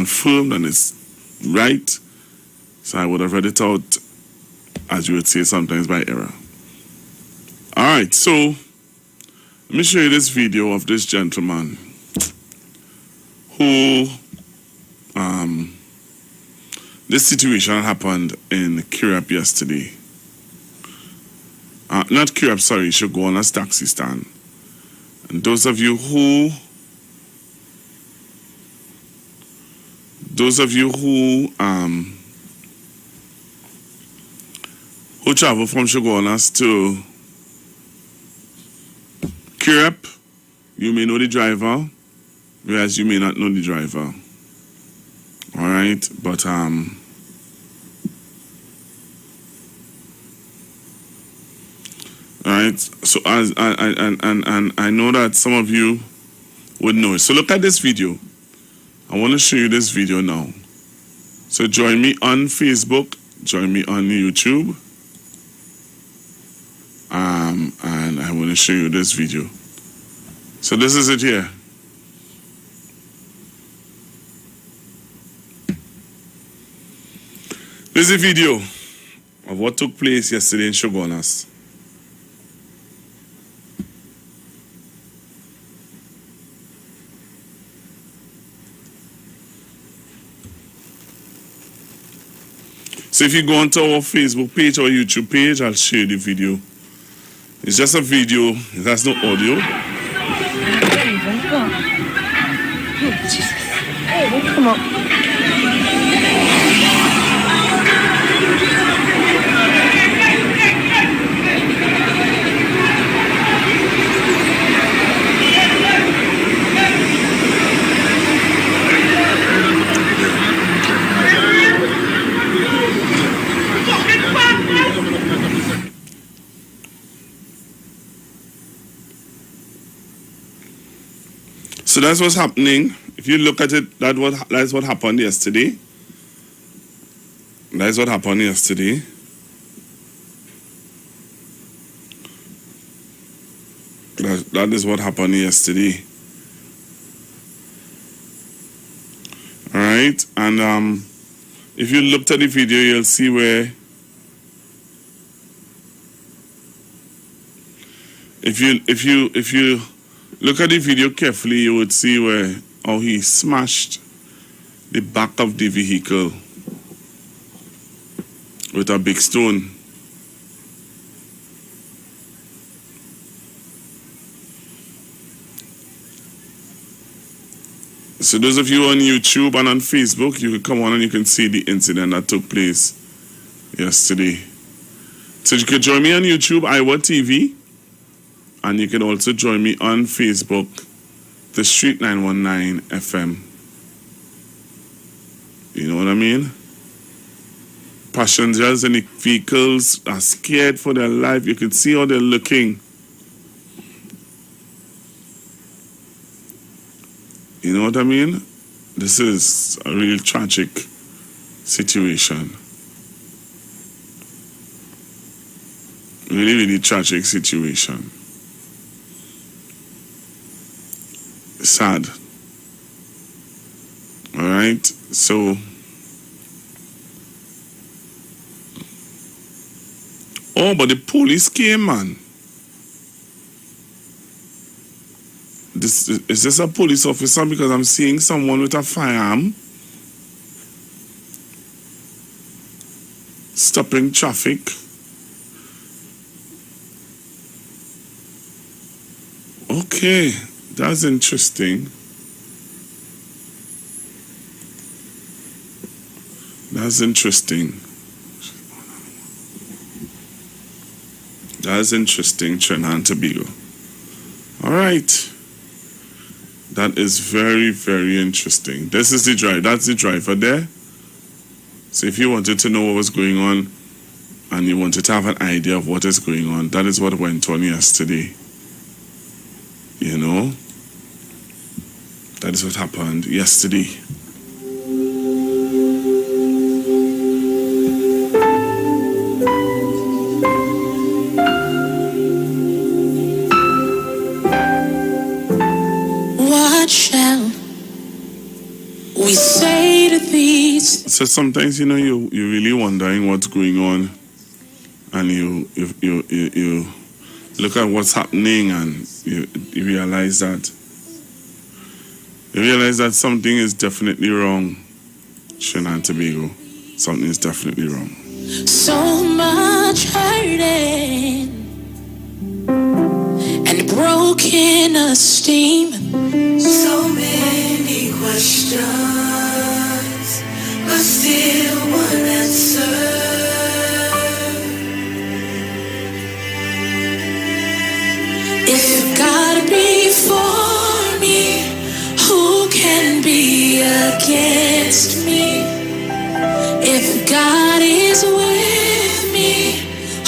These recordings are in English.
confirmed and it's right. So I would have read it out, as you would say, sometimes by error. All right, so let me show you this video of this gentleman who, this situation happened in Kirap yesterday. Not Kirap, sorry, Shoguana's taxi stand. And those of you who travel from Shoguana's to Kirap, you may know the driver, whereas you may not know the driver. All right, but all right. So as I know that some of you would know it. So look at this video. I want to show you this video now. So join me on Facebook, join me on YouTube, and I want to show you this video. So this is it here. This is a video of what took place yesterday in Shoguana's. So if you go onto our Facebook page or YouTube page, I'll show you the video. It's just a video, it has no audio. Oh, Jesus. Oh, come on. So that's what's happening. If you look at it, that's what happened yesterday. That's what happened yesterday. That is what happened yesterday. All right, and if you looked at the video, you'll see where. If you look at the video carefully, you would see where how he smashed the back of the vehicle with a big stone. So those of you on YouTube and on Facebook, you can come on and you can see the incident that took place yesterday. So you can join me on YouTube, Iwer TV. And you can also join me on Facebook, The Street 919 FM. You know what I mean? Passengers in the vehicles are scared for their life. You can see how they're looking. You know what I mean? This is a real tragic situation. Really, really tragic situation. Sad. All right, so but the police came, man. Is this a police officer? Because I'm seeing someone with a firearm stopping traffic. Okay. That's interesting. That's interesting. That's interesting, Trinidad and Tobago. All right. That is very, very interesting. This is the driver. That's the driver there. So if you wanted to know what was going on and you wanted to have an idea of what is going on, that is what went on yesterday. You know? That is what happened yesterday. What shall we say these. So sometimes, you're really wondering what's going on, and you look at what's happening, and you realize that something is definitely wrong. Trinidad and Tobago, something is definitely wrong. So much hurting and broken esteem. So many questions, but still one answer. If God be for me, who can be against me? If God is with me,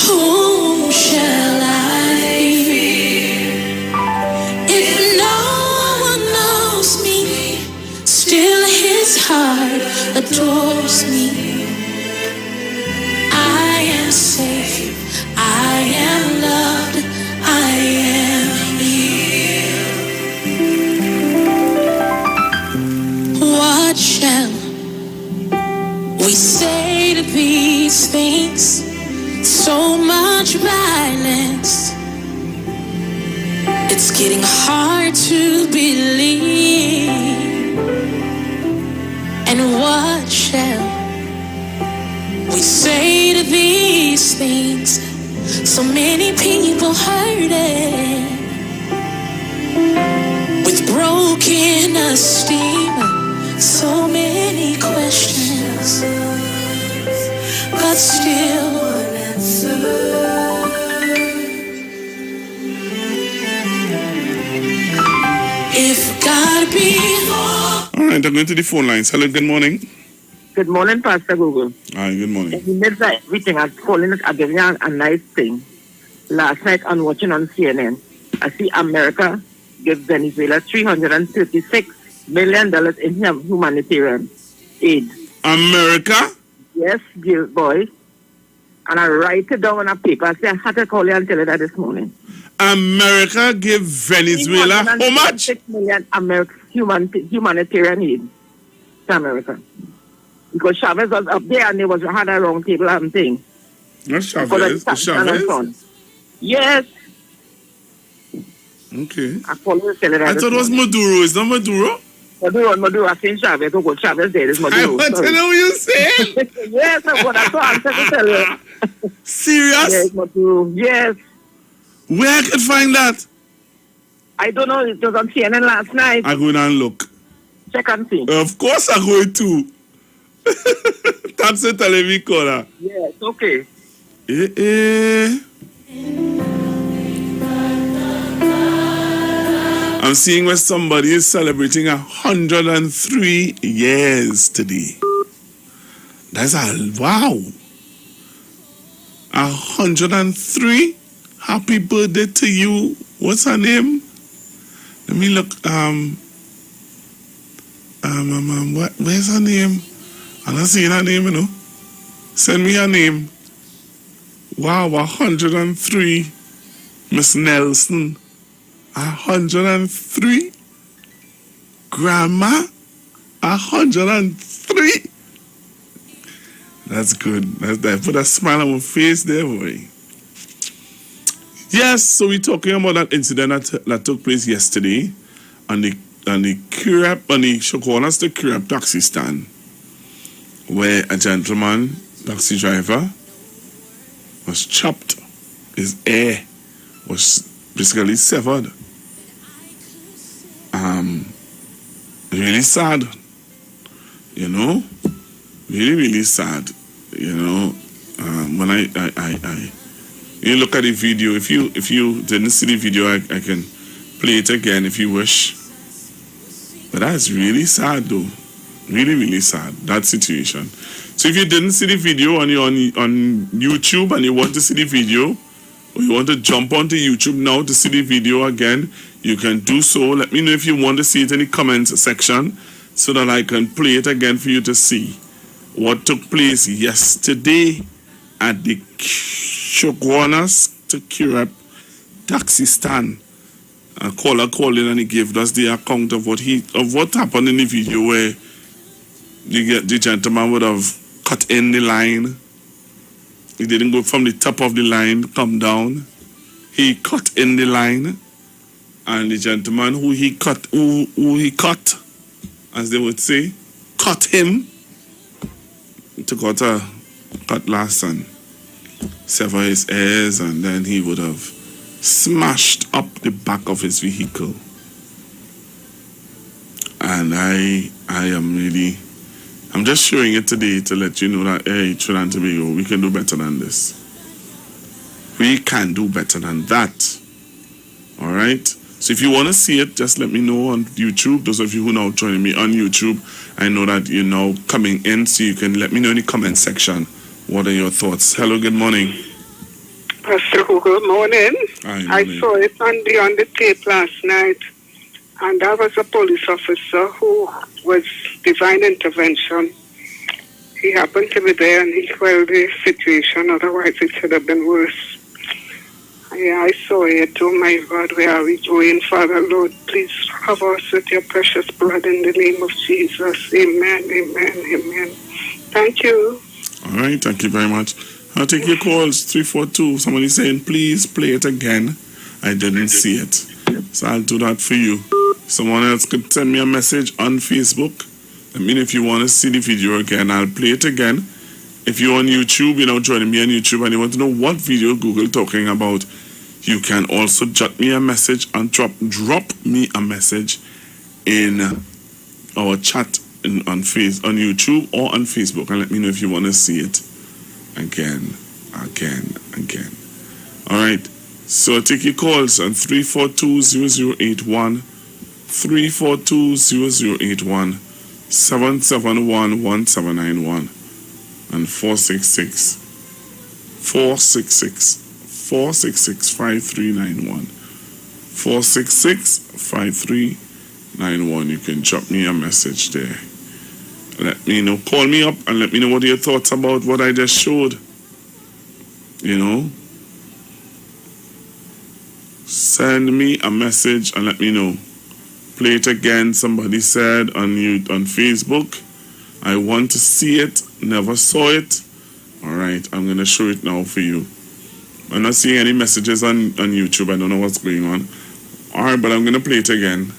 whom shall I fear? If no one knows me, still his heart adores me. I am safe, I am loved, I am healed. What shall we say to these things? So much violence, it's getting hard to believe. And what shall we say to these things? So many people hurting with broken esteem. So many questions, but still one answer. If God be All right, I'm going to the phone lines. Hello, good morning. Good morning, Pastor Google. Hi, good morning. In the midst of everything, I'm calling it, I'm giving you a nice thing. Last night, I'm watching on CNN. I see America give Venezuela $336 million in humanitarian aid. America? Yes, dear boy. And I write it down on a paper. I say, I had to call you and tell you that this morning. America give Venezuela how much? $6 million humanitarian aid to America. Because Chavez was up there and they had a round table and thing. Not Chavez. Chavez? Yes. Okay. I thought it was Maduro. Is that Maduro? Maduro. I think Chavez. Oh, God, Chavez there is Maduro. I want to know what you say. Yes, I got to answer to tell you. Serious? Yes, Maduro. Yes. Where I can find that? I don't know. It was on CNN last night. I'm going and look. Check and see. Of course I'm going to. That's a television caller. Yes, okay. I'm seeing where somebody is celebrating 103 years today. That's wow. 103. Happy birthday to you. What's her name? Let me look. Where's her name? I'm not seeing her name, Send me her name. Wow, 103. Miss Nelson. 103. Grandma. 103. That's good. That put a smile on my face there, boy. Yes, so we're talking about that incident that took place yesterday on the Shokonas to Kirab taxi stand, where a gentleman, taxi driver, was chopped. His ear was basically severed. Really sad. Really, really sad. When you look at the video, if you didn't see the video, I can play it again if you wish. But that's really sad, though. Really, really sad, that situation. So if you didn't see the video and you're on YouTube and you want to see the video, or you want to jump onto YouTube now to see the video again, you can do so. Let me know if you want to see it in the comments section so that I can play it again for you to see what took place yesterday at the Shokonas to Kirab taxi stand. A caller called in and he gave us the account of what happened in the video, where the gentleman would have cut in the line. He didn't go from the top of the line, come down. He cut in the line, and the gentleman who he cut, as they would say, cut him. He took out a cutlass and sever his ears, and then he would have smashed up the back of his vehicle. And I'm just showing it today to let you know that, hey, Trinidad and Tobago, we can do better than this. We can do better than that. All right? So if you want to see it, just let me know on YouTube. Those of you who are now joining me on YouTube, I know that you're now coming in, so you can let me know in the comment section. What are your thoughts? Hello, good morning. Pastor, good morning. Hi, I morning. saw it on the tape last night, and that was a police officer who was divine intervention. He happened to be there and he quelled the situation, otherwise it should have been worse. Yeah, I saw it. Oh my God, where are we going, Father Lord? Please cover us with your precious blood in the name of Jesus. Amen, amen, amen. Thank you. All right, thank you very much. I'll take your calls. 342. Somebody saying, please play it again. I didn't see it. So I'll do that for you. Someone else could send me a message on Facebook. I mean, if you want to see the video again, I'll play it again. If you're on YouTube, you're now joining me on YouTube, and you want to know what video Google talking about, you can also jot me a message and drop me a message in our chat on YouTube or on Facebook, and let me know if you want to see it again. All right. So take your calls on 342-0081, 342-0081, 771-1791, and 466-5391. 466-5391. You can drop me a message there. Let me know. Call me up and let me know what your thoughts about what I just showed. You know? Send me a message and let me know. Play it again. Somebody said on Facebook, I want to see it. Never saw it. All right, I'm going to show it now for you. I'm not seeing any messages on YouTube. I don't know what's going on. All right, but I'm going to play it again.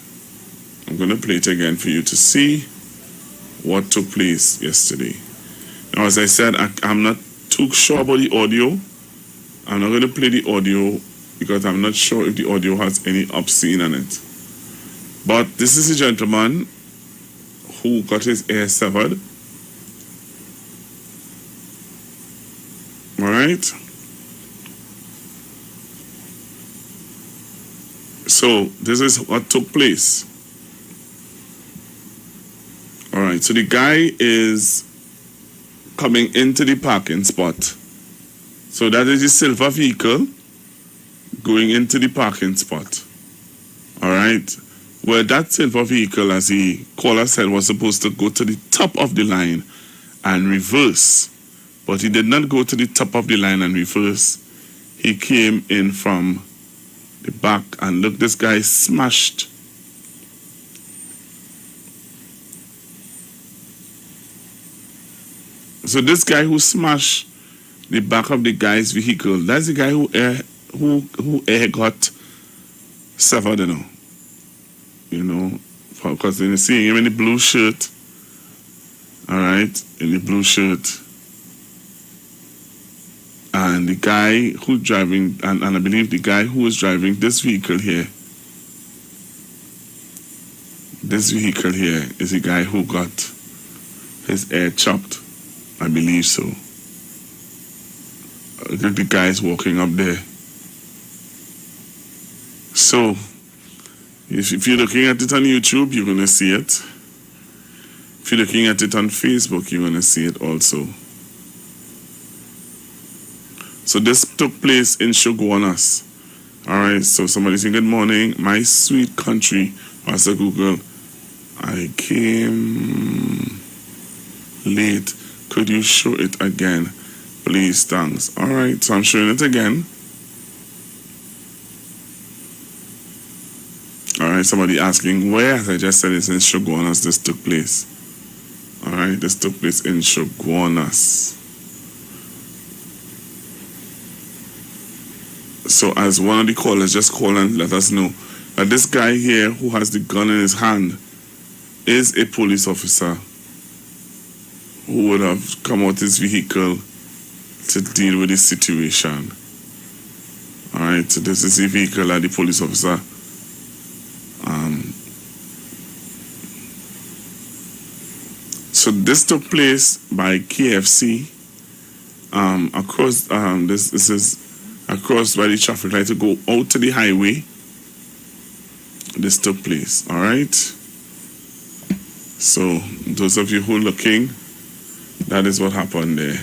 I'm going to play it again for you to see what took place yesterday. Now, as I said, I'm not too sure about the audio. I'm not going to play the audio because I'm not sure if the audio has any obscene on it. But this is a gentleman who got his ear severed. All right. So this is what took place. All right. So the guy is coming into the parking spot. So that is the silver vehicle going into the parking spot. All right. Where that silver vehicle, as the caller said, was supposed to go to the top of the line and reverse. But he did not go to the top of the line and reverse. He came in from the back, and look, this guy smashed. So this guy who smashed the back of the guy's vehicle, that's the guy who air got severed, you know, because you're seeing him in the blue shirt. All right, in the blue shirt. And the guy who's driving, and I believe the guy who is driving this vehicle here is the guy who got his ear chopped. I believe so. I think the guy is walking up there. So, if you're looking at it on YouTube, you're going to see it. If you're looking at it on Facebook, you're going to see it also. So this took place in Shoguanas. All right, so somebody saying, good morning, my sweet country. Pastor Google, I came late. Could you show it again? Please, thanks. All right, so I'm showing it again. All right, somebody asking where, as I just said, it's in Shoguanas this took place. All right, this took place in Shoguanas. So as one of the callers just called and let us know that this guy here who has the gun in his hand is a police officer who would have come out his vehicle to deal with this situation. All right, so this is the vehicle that the police officer so this took place by KFC across this is across by the traffic light to go out to the highway. This took place. All right, so those of you who are looking, that is what happened there.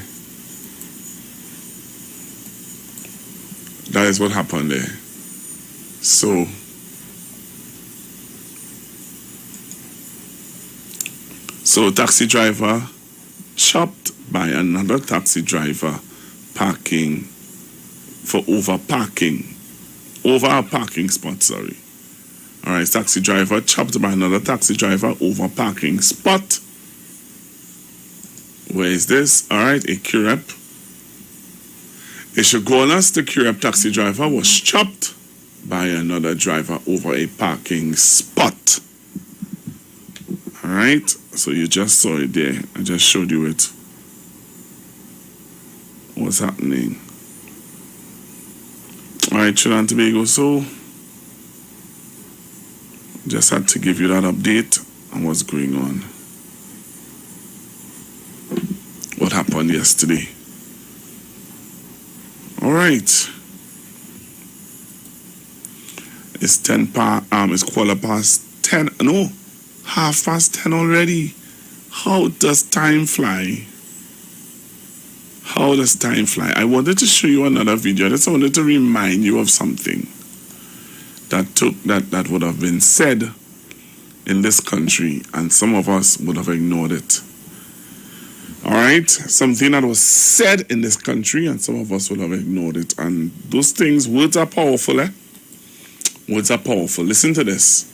That is what happened there. So taxi driver chopped by another taxi driver parking for over a parking spot, sorry. All right, taxi driver chopped by another taxi driver over a parking spot. Where is this? All right, a Curep. A Shoguanas, the Curep taxi driver was chopped by another driver over a parking spot. All right, so you just saw it there. I just showed you it. What's happening? All right, Trinidad and Tobago. So just had to give you that update on what's going on. What happened yesterday? All right. It's 10:15. No, 10:30 already. How does time fly? How does time fly? I wanted to show you another video. I just wanted to remind you of something that would have been said in this country, and some of us would have ignored it. All right, something that was said in this country, and some of us would have ignored it. And those things, words are powerful, eh? Words are powerful. Listen to this.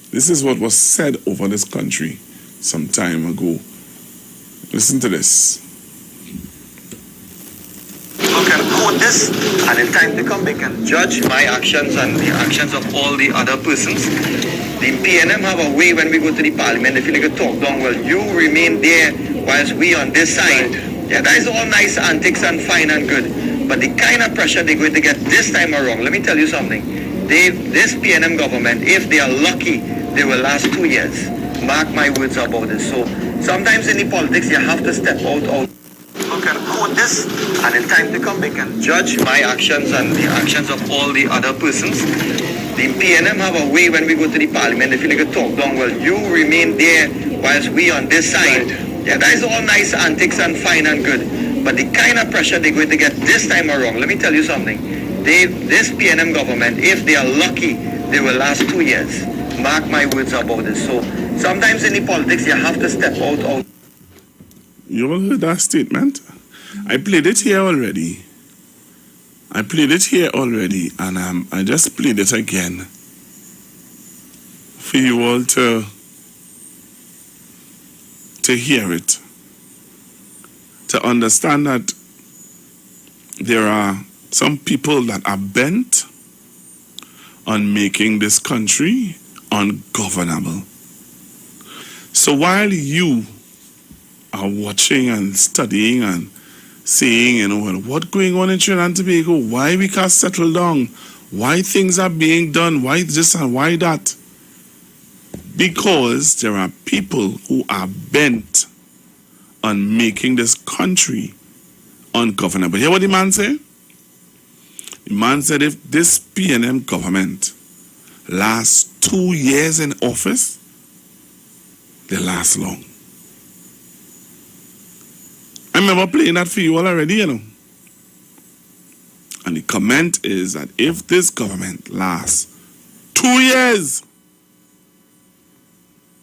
This is what was said over this country some time ago. Listen to this. You can quote this, and in time to come, they can judge my actions and the actions of all the other persons. The PNM have a way when we go to the parliament, they feel like a talk down, well, you remain there whilst we on this side. Yeah, that is all nice antics and fine and good. But the kind of pressure they're going to get this time around, let me tell you something. This PNM government, if they are lucky, they will last 2 years. Mark my words about this. So sometimes in the politics, you have to step out. People can quote this, and in time to come, they can judge my actions and the actions of all the other persons. The PNM have a way when we go to the parliament, they feel like a talk down, well, you remain there whilst we on this side. Yeah, that is all nice antics and fine and good. But the kind of pressure they're going to get this time around, let me tell you something. This PNM government, if they are lucky, they will last 2 years. Mark my words about this. So sometimes in the politics, you have to step out. You all heard that statement? I played it here already. And I just played it again for you all to hear it, to understand that there are some people that are bent on making this country ungovernable. So while you are watching and studying and saying, well, what's going on in Trinidad and Tobago? Why we can't settle down? Why things are being done? Why this and why that? Because there are people who are bent on making this country ungovernable. Hear what the man said? The man said if this PNM government lasts 2 years in office, they last long. I remember playing that for you all already, And the comment is that if this government lasts 2 years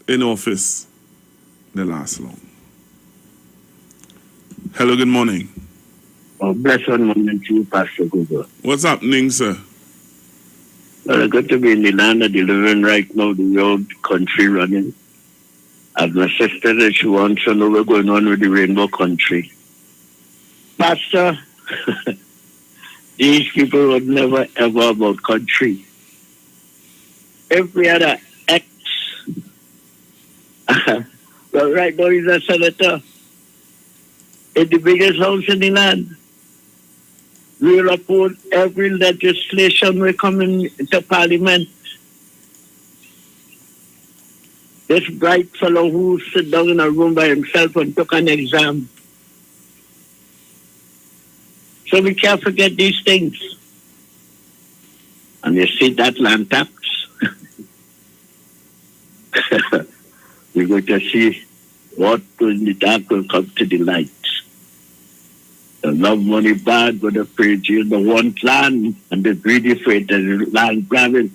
in office, they last long. Hello, good morning. Oh, blessed morning to you, Pastor Google. What's happening, sir? Well, I got to be in the land of the living right now, the old country running. And my sister said she wants to know what's going on with the Rainbow Country. Pastor, these people would never ever about country. If we had an ex, but right now he's a senator in the biggest house in the land. We will oppose every legislation we come into Parliament. This bright fellow who sit down in a room by himself and took an exam. So we can't forget these things. And you see that land tax. We're going to see what in the dark will come to the light. The love money bad, but the praise you the one land and the greedy for it, the land grabbing.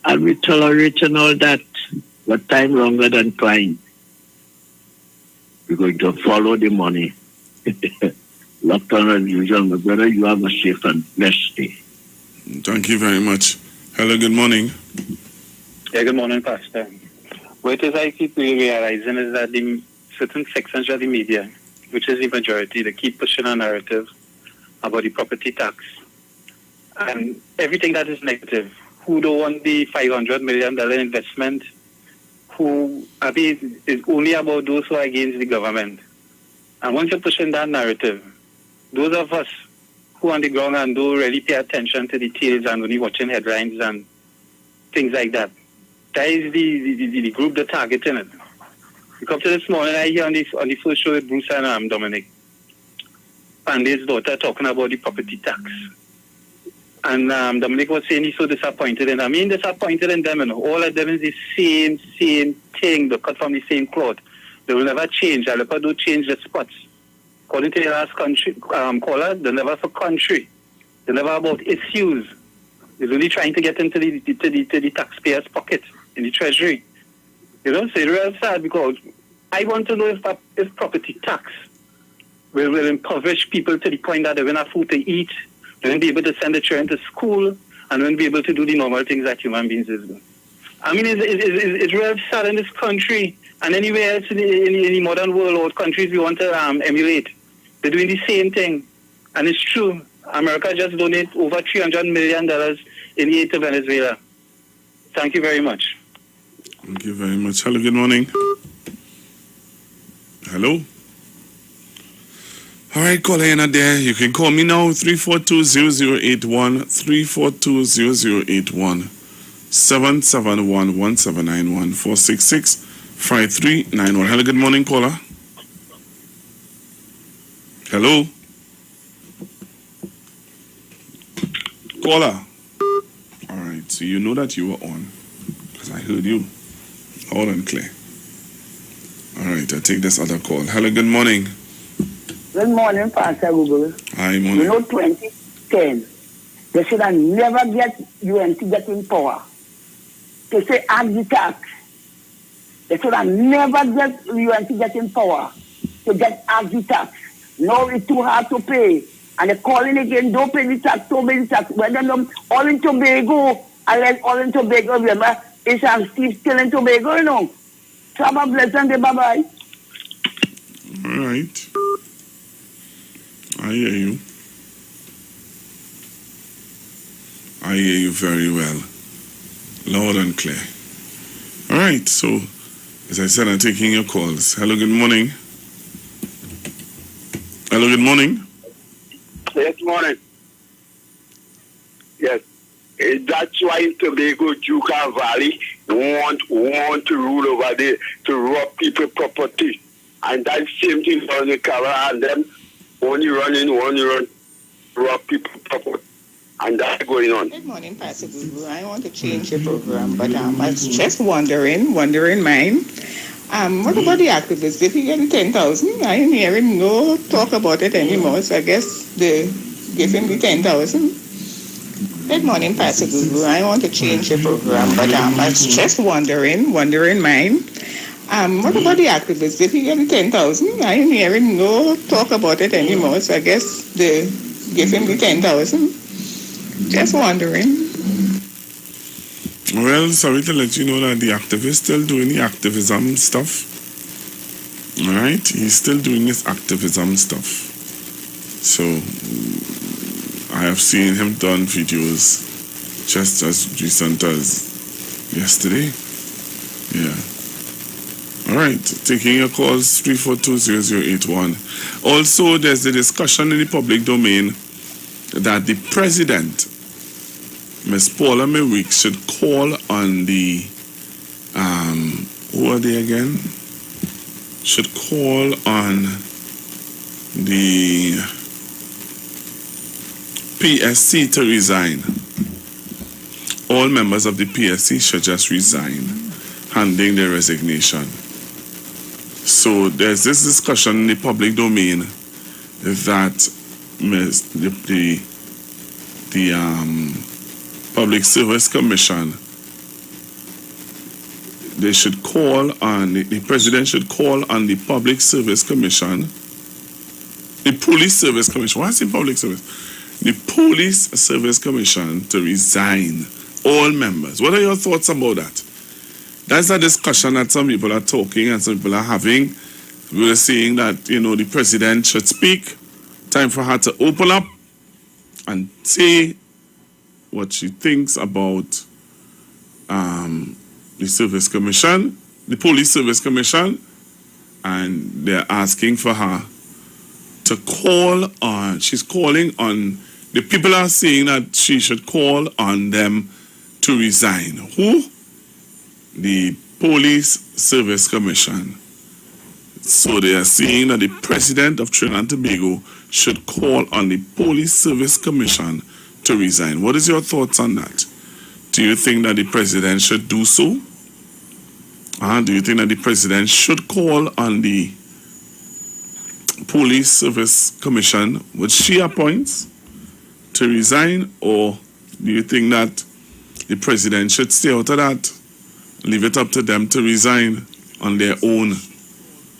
And we tolerate and all that. But time longer than time. We're going to follow the money. Locked on as usual, my brother. You have a safe and blessed day. Thank you very much. Hello, good morning. Yeah, good morning, Pastor. What is I keep realizing is that the certain sections of the media, which is the majority, they keep pushing a narrative about the property tax. And everything that is negative. Who don't want the $500 million investment? Who, I mean, it's only about those who are against the government. And once you're pushing that narrative, those of us who are on the ground and don't really pay attention to details and only watching headlines and things like that, that is the group that's targeting it. You come to this morning, I hear on the first show with Bruce and Dominic, Pandey's daughter talking about the property tax. And Dominic was saying he's so disappointed in them. I mean, disappointed in them, and all of them is the same thing. They're cut from the same cloth. They will never change. They'll never change the spots. According to the last caller, they're never for country. They're never about issues. They're only trying to get into the taxpayers' pocket in the treasury. You know, so it's real sad because I want to know if property tax will impoverish people to the point that they won't have food to eat. They won't be able to send the children to school and won't be able to do the normal things that human beings do. I mean, it's real sad in this country and anywhere else in the modern world or countries we want to emulate. They're doing the same thing. And it's true. America just donated over $300 million in aid to Venezuela. Thank you very much. Thank you very much. Hello, good morning. Hello. All right, caller, you're not there. You can call me now, 342-0081, 342-0081, 771-1791, 466-5391. Hello, good morning, caller. Hello. Caller. All right, so you know that you were on, because I heard you loud and clear. All right, I'll take this other call. Hello, good morning. Good morning, Pastor Google. Hi, morning. You know, 2010, they should have never get UNT getting power. They say add the tax. They should have never get UNT getting power to get add the tax. Now it's too hard to pay. And they're calling again, don't pay the tax, don't pay the tax. When they know all in Tobago, and then all in Tobago, remember, it's still in Tobago, you know. So have a blessing day, bye-bye. All right. I hear you. I hear you very well. Loud and clear. All right, so as I said, I'm taking your calls. Hello, good morning. Hello, good morning. Yes, morning. Yes. That's why in Tobago, Juka Valley want to rule over there, to rob people property. And that same thing on the cover and them only run, rob people property. And that's going on. Good morning, Pastor Guru. I want to change the program, but I was just wondering mine. What about the activists? If you get 10,000, I ain't hearing no talk about it anymore. So I guess they give him the 10,000. Good morning, Pastor Guru. I want to change the program, but I was just wondering mine. What about the activists? If you get 10,000, I ain't hearing no talk about it anymore. So I guess they give him the 10,000. Just wondering. Well, sorry to let you know that the activist still doing the activism stuff. All right, he's still doing his activism stuff. So I have seen him done videos just as recent as yesterday. Yeah. All right, taking your calls 342-0081. Also, there's a discussion in the public domain that the president, Ms. Paula Mewick, should call on the who are they again? Should call on the PSC to resign. All members of the PSC should just resign, handing their resignation. So there's this discussion in the public domain that the Public Service Commission, they should call on, the president should call on the Public Service Commission, the Police Service Commission, why is it Public Service? The Police Service Commission to resign, all members. What are your thoughts about that? That's a discussion that some people are talking and some people are having. We're saying that, the president should speak. Time for her to open up and say what she thinks about the Service Commission, the Police Service Commission, and they're asking for her to call on, she's calling on, the people are saying that she should call on them to resign. Who? The Police Service Commission. So they are saying that the president of Trinidad and Tobago should call on the Police Service Commission to resign. What is your thoughts on that? Do you think that the president should do so? Do you think that the president should call on the Police Service Commission, which she appoints, to resign? Or do you think that the president should stay out of that, leave it up to them to resign on their own?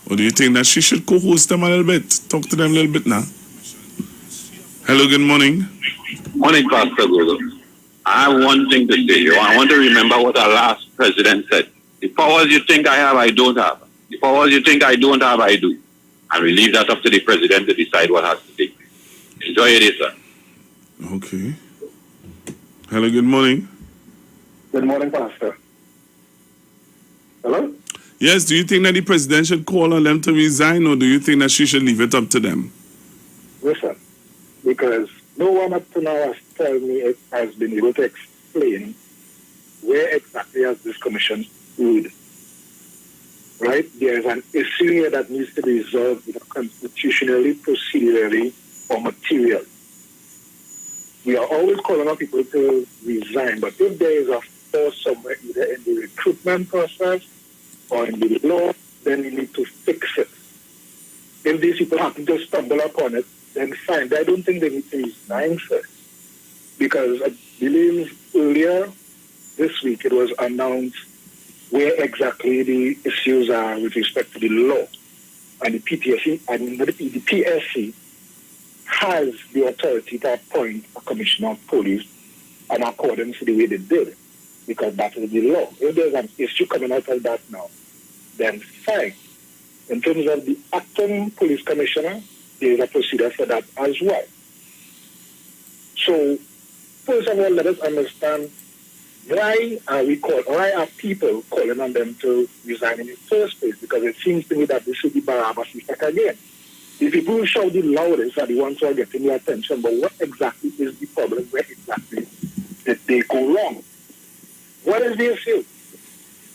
Or do you think that she should co-host them a little bit, talk to them a little bit now? Hello, good morning. Morning, Pastor Gogo. I have one thing to say. I want to remember what our last president said. The powers you think I have, I don't have. The powers you think I don't have, I do. And we leave that up to the president to decide what has to take place. Enjoy your day, sir. Okay. Hello, good morning. Good morning, Pastor. Hello? Yes, do you think that the president should call on them to resign, or do you think that she should leave it up to them? Listen, because no one up to now has been able to explain where exactly has this commission stood. Right? There is an issue here that needs to be resolved either constitutionally, procedurally, or material. We are always calling on people to resign, but if there is a force somewhere, either in the recruitment process or in the law, then we need to fix it. If these people happen to stumble upon it, then fine. But I don't think they need to resign first. Because I believe earlier this week it was announced where exactly the issues are with respect to the law. And the PSC has the authority to appoint a commissioner of police in accordance to the way they did. Because that is the law. If there's an issue coming out of that now, then fine. In terms of the acting police commissioner, there is a procedure for that as well. So, first of all, let us understand why are people calling on them to resign in the first place? Because it seems to me that this should be Barabbas effect again. The people who shout the loudest are the ones who are getting the attention, but what exactly is the problem? Where exactly did they go wrong? What is the issue?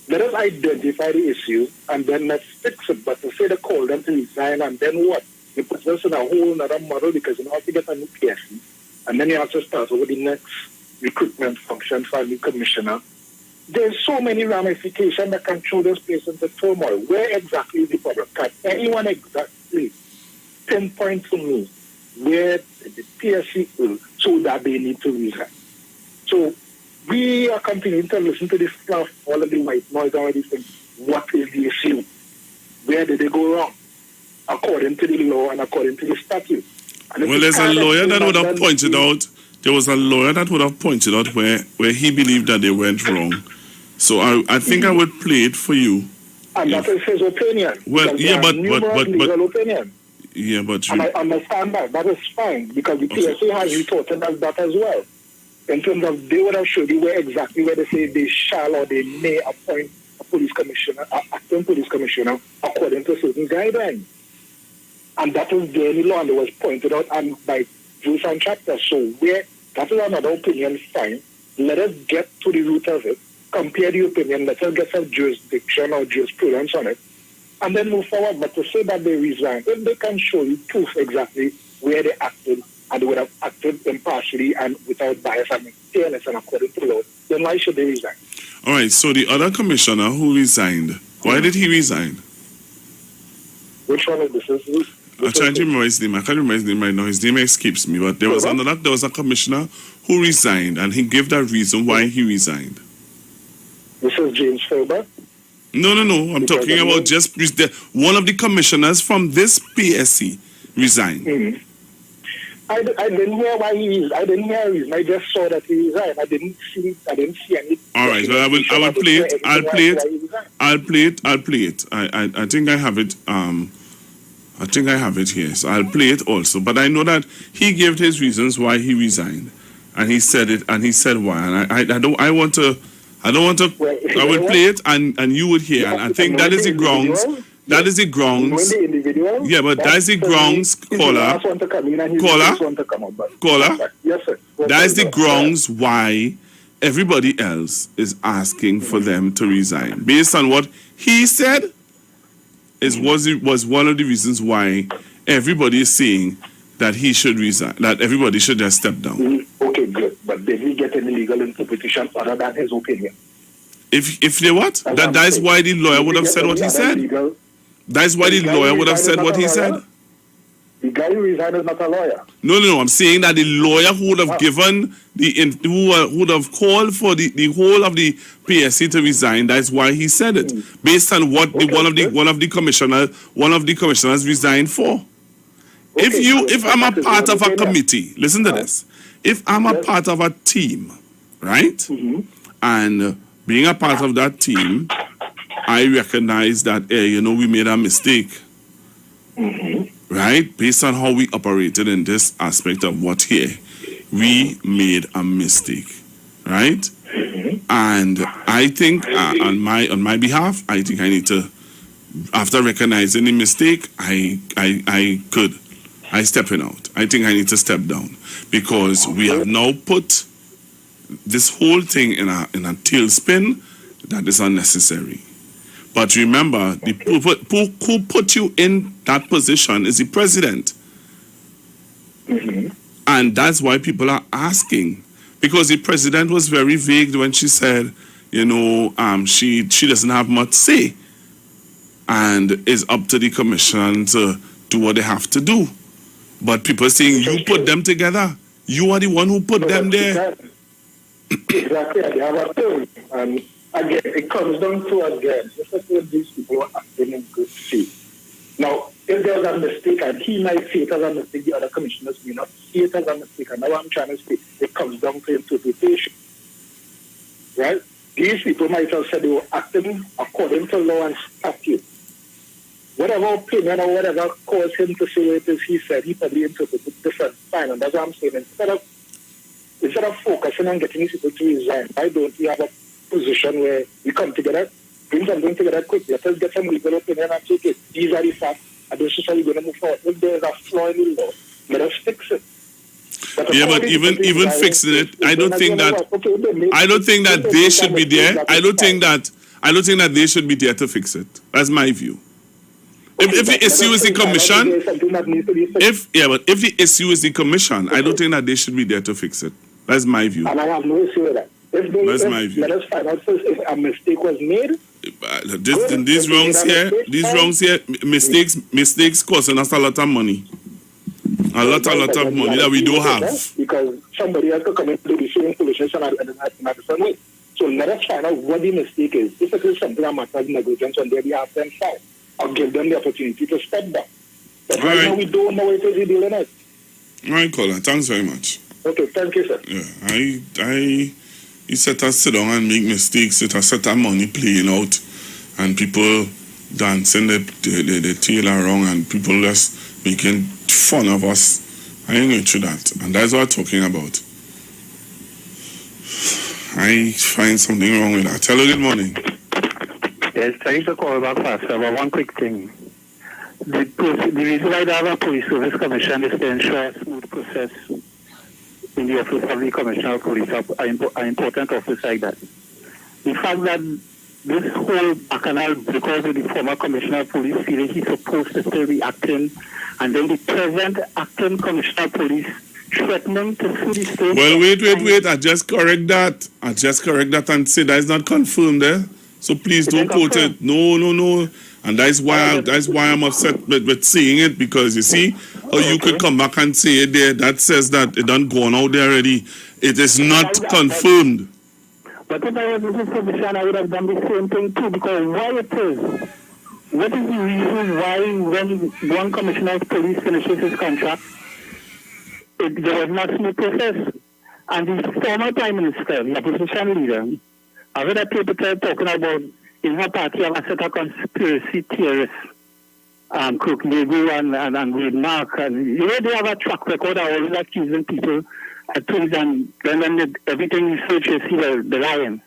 Let us identify the issue and then let's fix it. But to say they call them to resign and then what? You put us in a whole other model because you have to get a new PSC and then you have to start over the next recruitment function for a new commissioner. There's so many ramifications that can throw this place into turmoil. Where exactly is the problem? Can anyone exactly pinpoint to me where the PSC is so that they need to resign? So we are continuing to listen to this stuff, all of the white noise and all these things. What is the issue? Where did they go wrong? According to the law and according to the statute. Well, there's a lawyer that would have pointed out there was a lawyer that would have pointed out where he believed that they went wrong. So I think I would play it for you. And that is his opinion. Well, yeah, but legal opinion. Yeah, but and I understand that. That is fine because the PSA has retorted that as well. In terms of they would have showed you where they say they shall or they may appoint a police commissioner, acting police commissioner, according to certain guidelines. And that is there in the law, and it was pointed out and by verse and chapter. So where that is another opinion, fine. Let us get to the root of it, compare the opinion, let us get some jurisdiction or jurisprudence on it, and then move forward. But to say that they resigned, if they can show you proof exactly where they acted, and they would have acted impartially and without bias and fairness and according to law, then why should they resign? All right, so the other commissioner who resigned, why did he resign? Which one is this? I'm trying to remember his name. I can't remember his name right now. His name escapes me. But there was a commissioner who resigned, and he gave that reason why he resigned. This is James Ferber? No. I'm talking about just one of the commissioners from this PSC resigned. Mm-hmm. I didn't hear why he resigned. I didn't hear a reason. I just saw that he resigned. I didn't see any. All right, well, I will play it. I'll play it. I think I have it. I think I have it here, so I'll play it also. But I know that he gave his reasons why he resigned, and he said it, and he said why. And I will play it, and you would hear. And I think that is the grounds. That is the grounds. Yeah, but that is the grounds, caller. Yes, sir. That is the grounds why everybody else is asking for them to resign, based on what he said. Was one of the reasons why everybody is saying that he should resign, that everybody should just step down. Okay, good. But did he get any legal interpretation other than his opinion? If they what? That is why the lawyer would have said what he said. That is why the lawyer would have said what he said. The guy who resigned is not a lawyer. No. I'm saying that the lawyer who would have given who would have called for the whole of the PSC to resign. That's why he said it, based on what one of the commissioners resigned for. If I'm a part of a committee, listen to this. If I'm a part of a team, right, and being a part of that team, I recognize that we made a mistake. Right? Based on how we operated in this aspect of what here, we made a mistake. Right? And I think on my behalf, I think I need to, after recognizing the mistake, I stepping out. I think I need to step down because we have now put this whole thing in a tailspin that is unnecessary. But remember, who put you in that position is the president. And that's why people are asking. Because the president was very vague when she said, she doesn't have much say. And it's up to the commission to do what they have to do. But people are saying, you put them together. You are the one who put them there. Exactly. They have a term. And again, it comes down to, just like these people are acting in good faith. Now, if there's a mistake, and he might see it as a mistake, the other commissioners may not see it as a mistake. And now I'm trying to say, it comes down to interpretation. Right? These people might have said they were acting according to law and statute. Whatever opinion or whatever caused him to say what it is he said, he probably interpreted different. Fine, and that's what I'm saying. Instead of focusing on getting these people to resign, why don't we have a position where we come together, bring something together quickly, let us get some legal opinion and say, okay, these are the facts, and this is how we're going to move forward. If there's a flaw in the law, let us fix it. But even fixing it, I don't think that they should be there. I don't think that they should be there to fix it. That's my view. If the issue is the commission, if the issue is the commission, I don't think that they should be there to fix it. That's my view. And I have no issue with that. That's my view. Let us find out first if a mistake was made. These wrongs here, mistakes costing us a lot of money. A lot of money that we don't have. Because somebody has to come into the same solution in a different way. So let us find out what the mistake is. If it is something that matters negligence on their behalf, then fine. I'll give them the opportunity to step down. But right now we don't know what it is we're dealing with. All right, caller. Thanks very much. Okay, thank you, sir. Yeah, you set us sit down and make mistakes. It has set our money playing out, and people dancing the tail around, and people just making fun of us. I ain't going through that, and that's what I'm talking about. I find something wrong with that. Hello, good morning. Yes, thanks for calling back faster, but one quick thing. The reason why they have a police service commission is to ensure a smooth process in the office of the commissioner of police, an important office like that. The fact that this whole bacchanal, because of the former commissioner of police feeling he's supposed to still be acting, and then the present acting commissioner of police threatening to sue the state. Well, wait. I just correct that and say that is not confirmed there. So please don't quote it. No. And that's why I'm upset with saying it, because you see how you could come back and say it there. That says that it done gone out there already. It is not confirmed. But if I was in this position, I would have done the same thing too, because why it is? What is the reason why when one commissioner of police finishes his contract, there was not smooth process? And the former prime minister, the opposition leader, I read a paper talking about in her party have a set of conspiracy theorists, Cook Lego and Wade Mark, and you know they have a track record of always accusing people of things, and then everything you search you see the lying.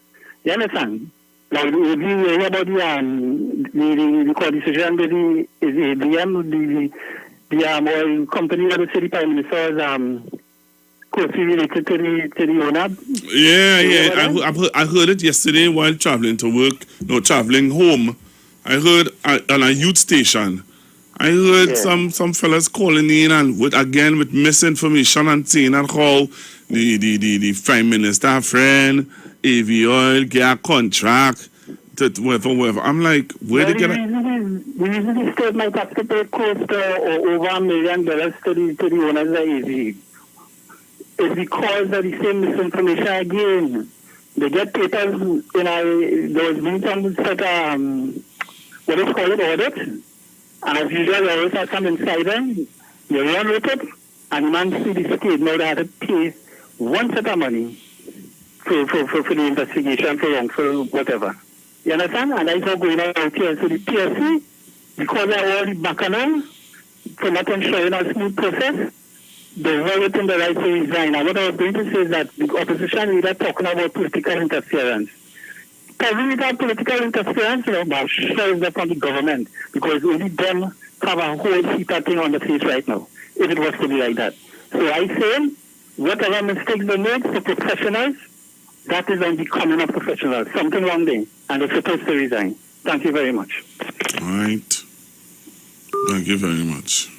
You understand? Like if you hear about the co-decision with the ABM, the oil company that the city prime minister's closely related to the owner. Yeah. I heard it yesterday while traveling home. I heard on a youth station. I heard some fellas calling in and with misinformation and saying that how the prime minister friend AV Oil get a contract to whatever. I'm like, where they get it? The reason the state might have to pay close to over $1 million to the owners of AV is because of the same misinformation again. They get papers, there was been some sort of, what is called audit, and as usual, they always have some insider, you run with it, and the man see the state now they have to pay one set of money for the investigation, for wrongful whatever. You understand? And that's not going out here. So the PSC, because they're all the bacchanal, for not ensuring a smooth process, they're very within the right to resign. And what I was going to say is that the opposition leader talking about political interference. Probably that political interference, but sure is that from the government, because only them have a whole heap of thing on the face right now, if it was to be like that. So I say, whatever mistakes they made for professionals, that is on the common of professionals. Something wrong there, and they're supposed to resign. Thank you very much. All right. Thank you very much.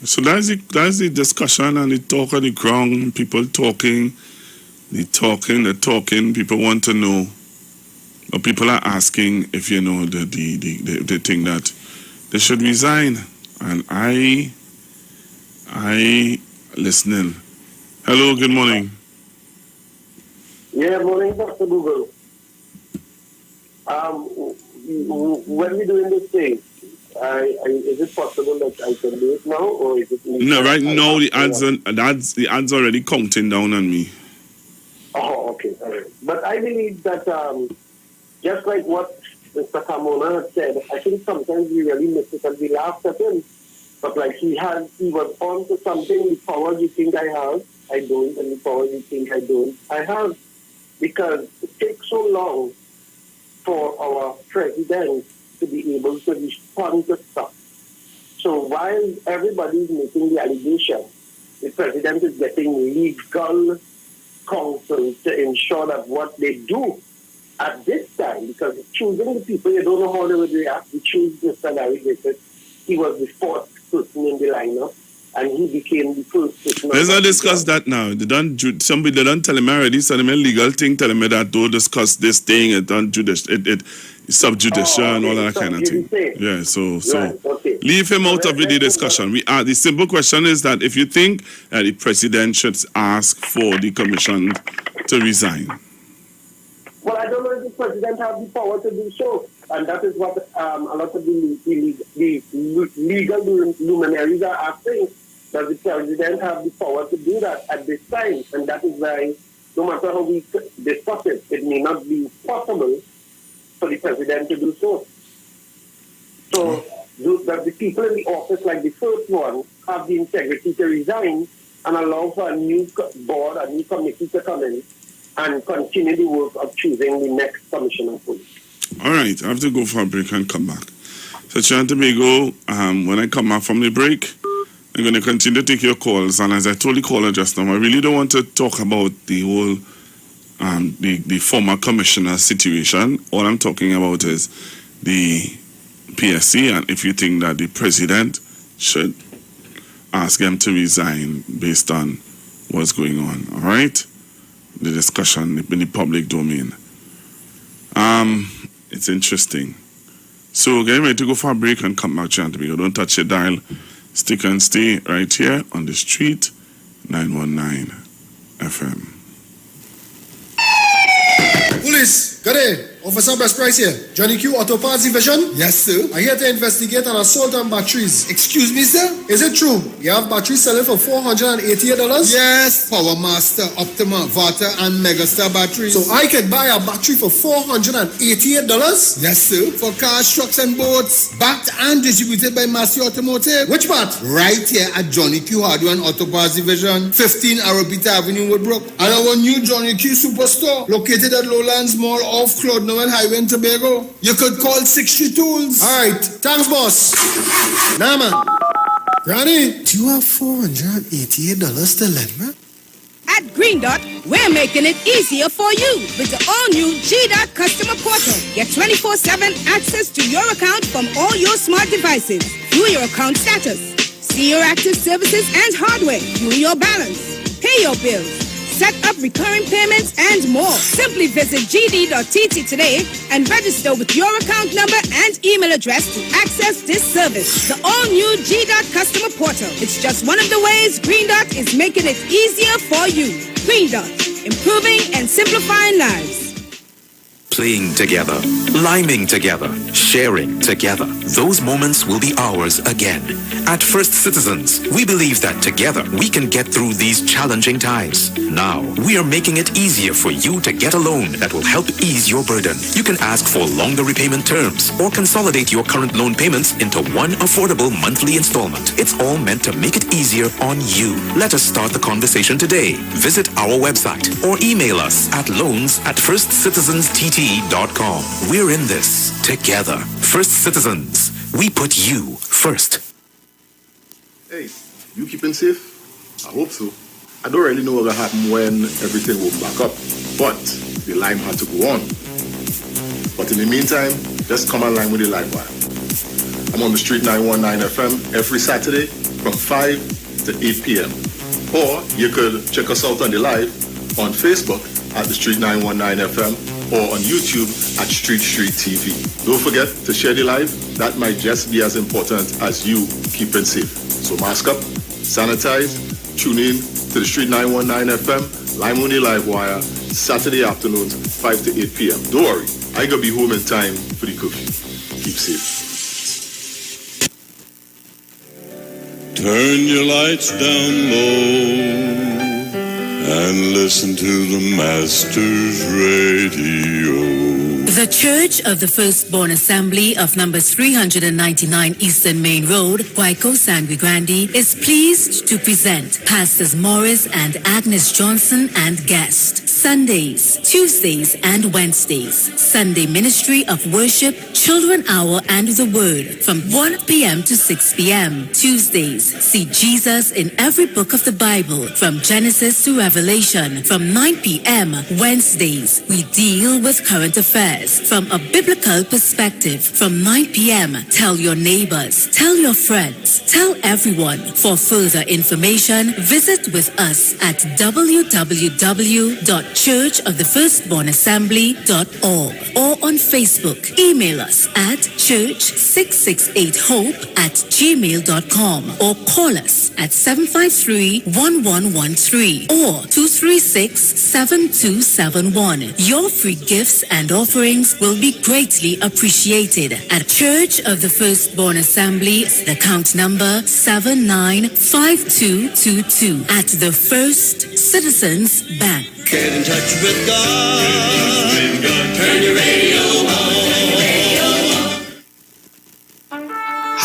So that's the discussion and the talk on the ground. People talking, they're talking. People want to know, or people are asking if you know the thing that they should resign. And I listening. Hello, good morning. Yeah, morning, Dr. Google. When we doing this thing, is it possible that I can do it now, or is it? No, right now the ads already counting down on me. Oh, okay, all right. But I believe that just like what Mr. Carmona said, I think sometimes we really miss it and we laugh at him. But like he was on to something. The power you think I have, I don't, and the power you think I don't, I have. Because it takes so long for our president to be able to respond to stuff. So while everybody is making the allegation, the president is getting legal counsel to ensure that what they do at this time, because choosing the people, you don't know how they would react. We choose Mr. Larry Griffith. He was the fourth person in the lineup, and he became the first person. Let's not discuss that now. They don't tell him already, tell him a legal thing, tell him that don't discuss this thing, it subjudicial and all that kind of thing. Yeah, so right, okay. Leave him out of the discussion. The simple question is that if you think that the president should ask for the commission to resign. Well, I don't know if the president has the power to do so. And that is what a lot of the legal luminaries are asking. Does the president have the power to do that at this time? And that is why, no matter how we discuss it, it may not be possible for the president to do so. So that the people in the office, like the first one, have the integrity to resign and allow for a new board, a new committee to come in and continue the work of choosing the next commissioner of police. All right, I have to go for a break and come back. So, Trinidad and Tobago, when I come back from the break, I'm going to continue to take your calls. And as I told the caller just now, I really don't want to talk about the whole, the former commissioner situation. All I'm talking about is the PSC, and if you think that the president should ask them to resign based on what's going on. All right? The discussion in the public domain. It's interesting. So getting ready to go for a break and come back to Tobago. Don't touch your dial. Stick and stay right here on the street, 919 FM. Police, good day. Officer Best Price here. Johnny Q Auto Parts Division. Yes, sir. I'm here to investigate an assault on batteries. Excuse me, sir? Is it true? You have batteries selling for $488? Yes. Power Master, Optima, Vata, and Megastar batteries. So I can buy a battery for $488? Yes, sir. For cars, trucks, and boats. Backed and distributed by Massey Automotive. Which part? Right here at Johnny Q Hardware and Auto Parts Division, 15 Arabita Avenue, Woodbrook. And our new Johnny Q Superstore, located at Lowlands Mall off Claude Noel Highway in Tobago. You could call 60 Tools. All right. Thanks, boss. Nah, man. Granny, do you have $488 to lend, man? At Green Dot, we're making it easier for you with the all-new G-Dot customer portal. Get 24/7 access to your account from all your smart devices. View your account status. See your active services and hardware. View your balance. Pay your bills. Set up recurring payments and more. Simply visit gd.tt today and register with your account number and email address to access this service. The all-new G-Dot customer portal. It's just one of the ways Green Dot is making it easier for you. Green Dot, improving and simplifying lives. Playing together, liming together, sharing together. Those moments will be ours again. At First Citizens, we believe that together we can get through these challenging times. Now, we are making it easier for you to get a loan that will help ease your burden. You can ask for longer repayment terms or consolidate your current loan payments into one affordable monthly installment. It's all meant to make it easier on you. Let us start the conversation today. Visit our website or email us at loans@firstcitizenstt.com. We're in this together. First Citizens, we put you first. Hey, you keeping safe? I hope so. I don't really know what will happen when everything will back up, but the line had to go on. But in the meantime, just come online with the live wire. I'm on the street 919 FM every Saturday from 5 to 8 p.m. Or you could check us out on the live on Facebook at the street 919 FM or on YouTube at Street TV. Don't forget to share the live. That might just be as important as you keeping safe. So mask up, sanitize, tune in to the Street 919 FM, Lime on the Live Wire, Saturday afternoons, 5 to 8 p.m. Don't worry, I gonna be home in time for the curfew. Keep safe. Turn your lights down low and listen to the Master's Radio. The Church of the Firstborn Assembly of numbers 399 Eastern Main Road, Waiko, Sangre Grande, is pleased to present Pastors Morris and Agnes Johnson and guest. Sundays, Tuesdays, and Wednesdays. Sunday Ministry of Worship, Children Hour, and the Word from 1 p.m. to 6 p.m. Tuesdays, see Jesus in every book of the Bible from Genesis to Revelation from 9 p.m. Wednesdays, we deal with current affairs from a biblical perspective from 9 p.m. Tell your neighbors, tell your friends, tell everyone. For further information, visit with us at www.churchofthefirstbornassembly.org or on Facebook. Email us us at church668hope@gmail.com or call us at 753-1113 or 236-7271. Your free gifts and offerings will be greatly appreciated at Church of the Firstborn Assembly, the account number 795222 at the First Citizens Bank. Get in touch with God. Turn your radio on.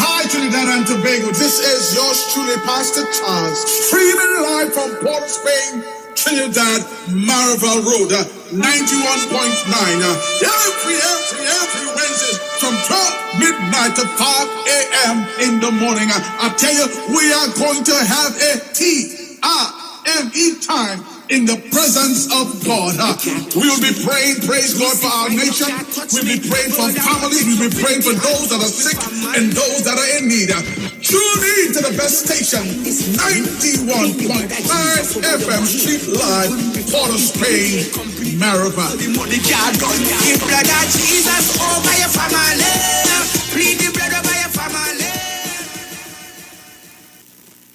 Hi, Trinidad and Tobago. This is yours truly, Pastor Charles, streaming live from Port of Spain, Trinidad, Marival Road, 91.9. Every Wednesday from 12 midnight to 5 a.m. in the morning. I tell you, we are going to have a TIME time in the presence of God. We will be praying, praise God, for our nation. We'll be praying for families. We'll be praying for those that are sick and those that are in need. Tune in to the best station, 91.9 FM Street Live, Port of Spain, Marival. Plead the blood of Jesus over your family. Plead the blood over your family.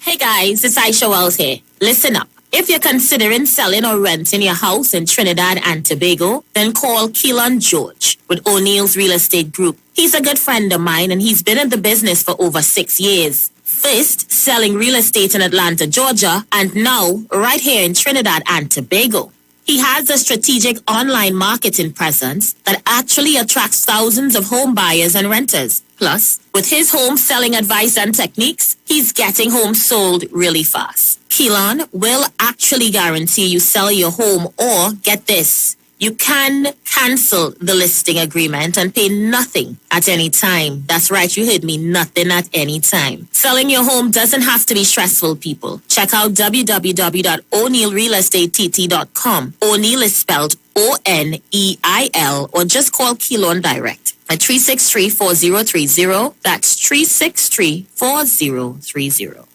Hey guys, it's Aisha Wells here. Listen up. If you're considering selling or renting your house in Trinidad and Tobago, then call Keelan George with O'Neill's Real Estate Group. He's a good friend of mine and he's been in the business for over 6 years. First, selling real estate in Atlanta, Georgia, and now right here in Trinidad and Tobago. He has a strategic online marketing presence that actually attracts thousands of home buyers and renters. Plus, with his home selling advice and techniques, he's getting homes sold really fast. Keelan will actually guarantee you sell your home or, get this, you can cancel the listing agreement and pay nothing at any time. That's right, you heard me, nothing at any time. Selling your home doesn't have to be stressful, people. Check out www.o'neillrealestatetT.com. O'Neill is spelled O-N-E-I-L, or just call Keelan direct at 363-4030. That's 363-4030.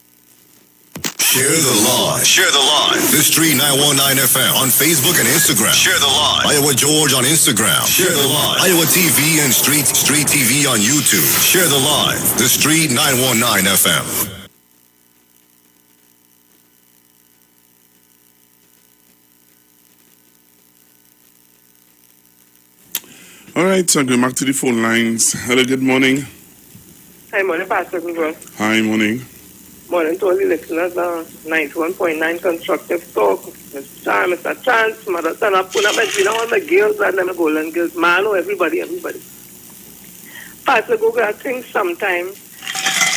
Share the live. Share the live. The Street 919 FM on Facebook and Instagram. Share the live. Iwer George on Instagram. Share the live. Iwer TV and Street TV on YouTube. Share the live. The Street 919 FM. All right, so going back to the phone lines. Hello, good morning. Hi, morning, Pastor. Hi, morning. Morning to all the listeners, 91.9 Constructive Talk. Mr. Chance, Mother Son, I put up all my girls and them golden girls. Malo, everybody. Pastor Google, I think sometimes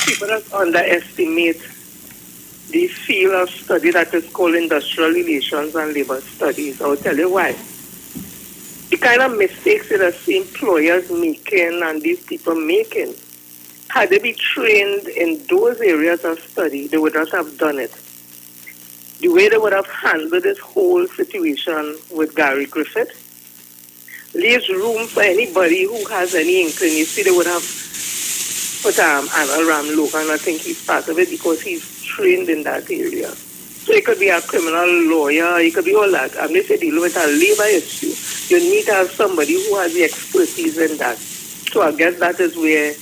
people just underestimate the field of study that is called industrial relations and labor studies. I'll tell you why. The kind of mistakes that I see employers making and these people making, had they been trained in those areas of study, they would not have done it. The way they would have handled this whole situation with Gary Griffith leaves room for anybody who has any inkling. You see, they would have put Anna Ram Logan. I think he's part of it because he's trained in that area. So he could be a criminal lawyer, he could be all that. And they say dealing with a labor issue, you need to have somebody who has the expertise in that. So I guess that is where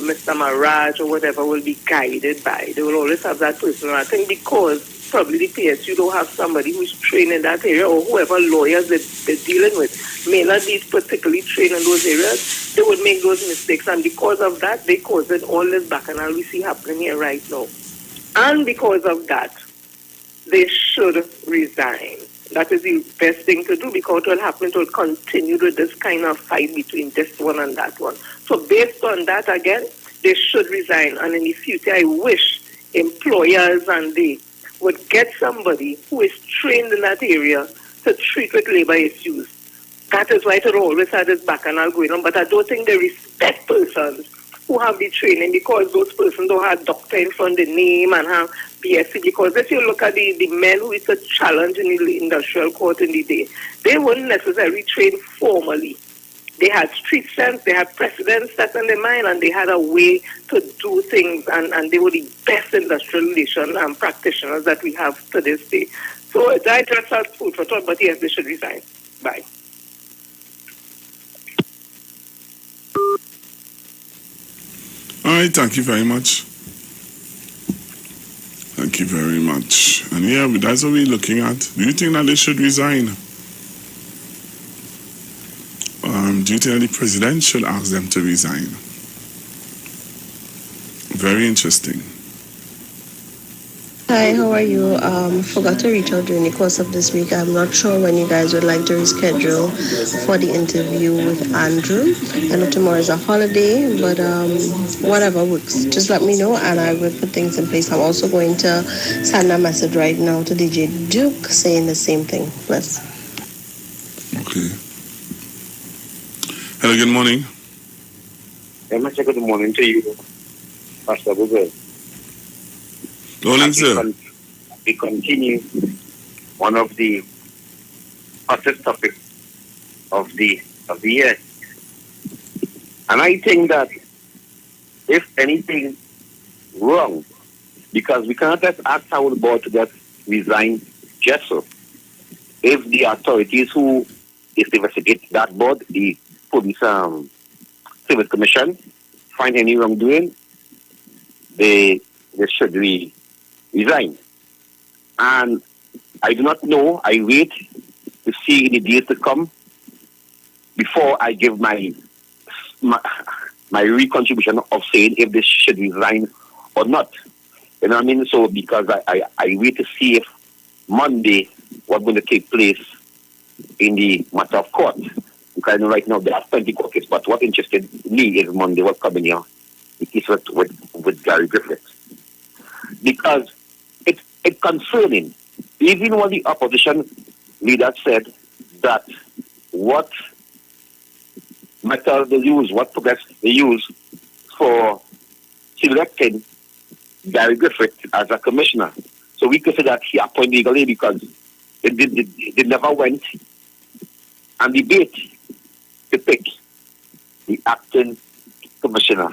Mr. Maraj or whatever will be guided by. They will always have that person. And I think because probably the PSU don't have somebody who's trained in that area, or whoever lawyers they're dealing with may not be particularly trained in those areas, they would make those mistakes. And because of that, they caused all this bacchanal we see happening here right now. And because of that, they should resign. That is the best thing to do, because what will happen, it will continue with this kind of fight between this one and that one. So based on that, again, they should resign. And in the future, I wish employers and they would get somebody who is trained in that area to treat with labor issues. That is why it will always have this bacchanal going on. But I don't think they respect persons who have the training, because those persons don't have doctor in front of the name and have BSc. Because if you look at the men who is a challenge in the industrial court in the day, they weren't necessarily trained formally. They had street sense, they had precedents set in their mind, and they had a way to do things, and they were the best industrial relation practitioners that we have to this day. So that just has food for thought, but yes, they should resign. Bye. right, thank you very much. Thank you very much. And yeah, that's what we're looking at. Do you think that they should resign? Do you think that the president should ask them to resign? Very interesting. Hi, how are you? Forgot to reach out during the course of this week. I'm not sure when you guys would like to reschedule for the interview with Andrew. I know tomorrow is a holiday, but whatever works. Just let me know and I will put things in place. I'm also going to send a message right now to DJ Duke saying the same thing. Bless. Okay. Hello, good morning. Good morning to you, Pastor Google. Morning, sir. We continue one of the hottest topics of the year. And I think that if anything wrong, because we cannot just ask our board to just resign just so. If the authorities who investigate that board, the police service commission, find any wrongdoing, they should resign. And I do not know. I wait to see in the days to come before I give my recontribution of saying if they should resign or not. You know what I mean? So because I wait to see if Monday what's going to take place in the matter of court. Because I know right now there are 20 court cases, but what interested me is Monday what's coming here. The case with Gary Griffith. Because it's concerning. Even when the opposition leader said that what method they use, what progress they use for selecting Gary Griffith as a commissioner. So we could say that he appointed legally because they never went and debate to pick the acting commissioner.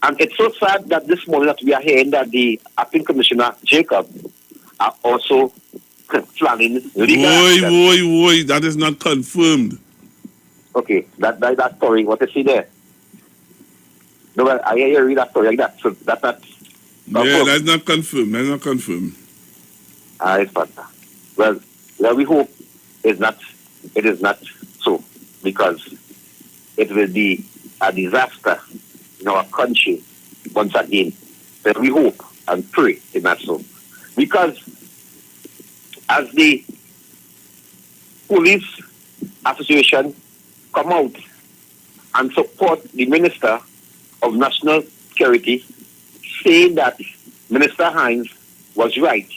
And it's so sad that this morning that we are hearing that the acting commissioner, Jacob, are also planning legal action. Boy, that is not confirmed. Okay, that story, what is he there? No, well, I hear you read that story like that, so that's not confirmed. Yeah, that's not confirmed. That's not confirmed. It's fine. Well, we hope it is not so, because it will be a disaster in our country once again. But we hope and pray it's not so. Because as the police association come out and support the Minister of National Security, saying that Minister Hines was right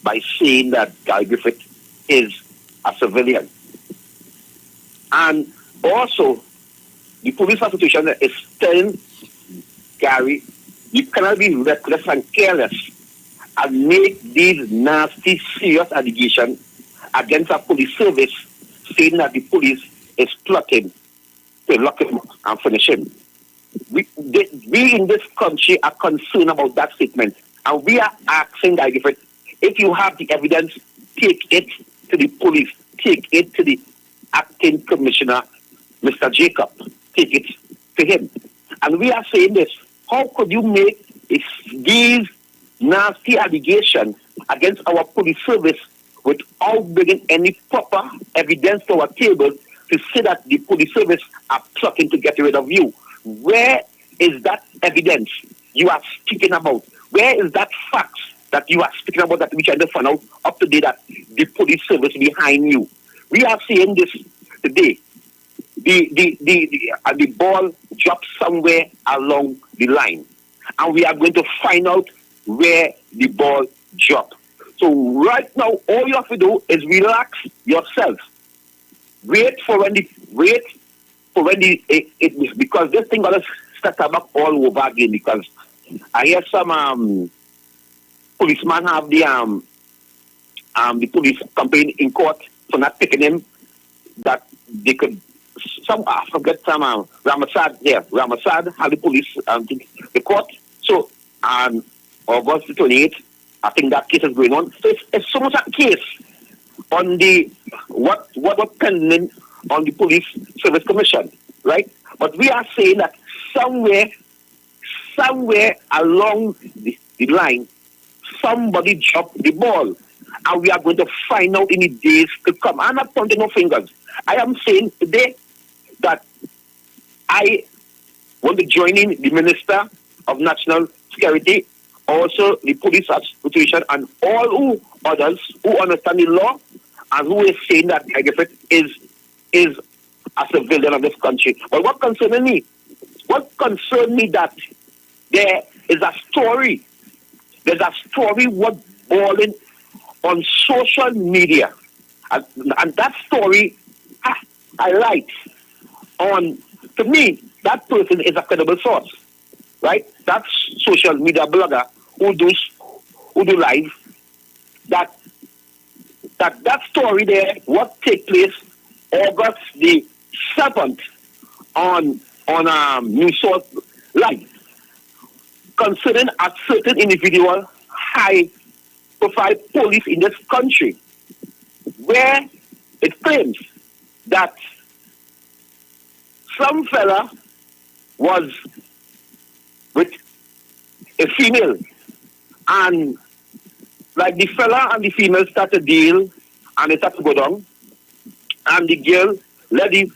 by saying that Guy Griffith is a civilian. And also, the police association is telling Gary, you cannot be reckless and careless and make these nasty, serious allegations against a police service, saying that the police is plotting to lock him and finish him. We in this country are concerned about that statement, and we are asking Guy Griffith, if you have the evidence, take it to the police, take it to the acting commissioner, Mr. Jacob, take it to him. And we are saying this, how could you make these nasty allegations against our police service without bringing any proper evidence to our table to say that the police service are plotting to get rid of you? Where is that evidence you are speaking about? Where is that fact that you are speaking about that we trying to find out up to date that the police service behind you? We are saying this today. The ball dropped somewhere along the line, and we are going to find out where the ball dropped. So right now, all you have to do is relax yourself. Wait for when because this thing gonna start back all over again. Because I hear some policeman have the police complaint in court for not picking him, that they could. I forget some Ramasad had the police the court. So on August 28th, I think that case is going on. So it's so much a case on the what pending on the police service commission, right? But we are saying that somewhere somewhere along the line, somebody dropped the ball. And we are going to find out in the days to come. I'm not pointing no fingers. I am saying today that I want to join in the Minister of National Security, also the police situation, and all who others who understand the law and who is saying that Guy Griffith is a civilian of this country. But what concerns me that there is a story. There's a story what balling on social media. And that story I like to me, that person is a credible source. Right? That social media blogger who do live, that story there, what take place August the 7th on New Source Live, concerning a certain individual, high-profile police in this country, where it claims that some fella was with a female, and like the fella and the female start a deal, and they start to go down, and the girl let the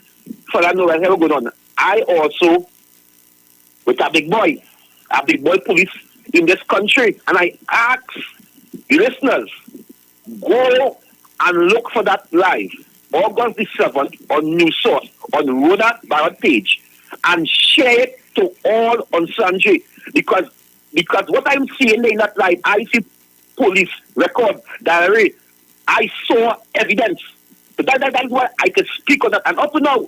fella know where go down. I also, with a big boy police in this country, and I ask the listeners, go and look for that live, August the 7th, on New Source, on Rhoda Barrett page, and share it to all on Sunday, because what I'm seeing in that live, I see police record diary, I saw evidence. So that's why I can speak on that. And up to now,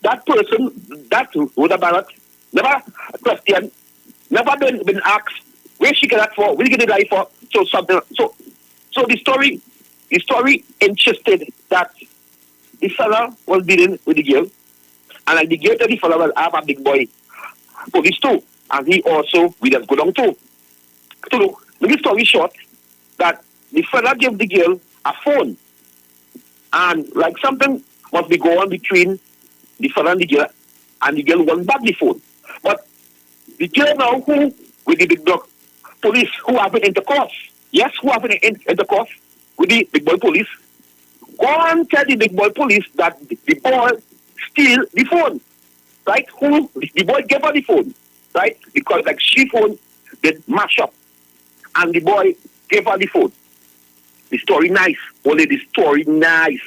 that person, that Rhoda Barrett, never questioned, never been asked where she get that for, where she get the life for, so something. So the story insisted that the fella was dealing with the girl, and like the girl told the fella, well, I have a big boy police too, and he also we just go down too. So make the story short, that the fella gave the girl a phone, and like something must be going on between the fella and the girl won back the phone. But the girl now who with the big dog police who have been intercourse, yes, who have been intercourse with the big boy police, go and tell the big boy police that the boy steal the phone, right? Who the boy gave her the phone, right? Because like she phone did mash up, and the boy gave her the phone. The story nice, only the story nice.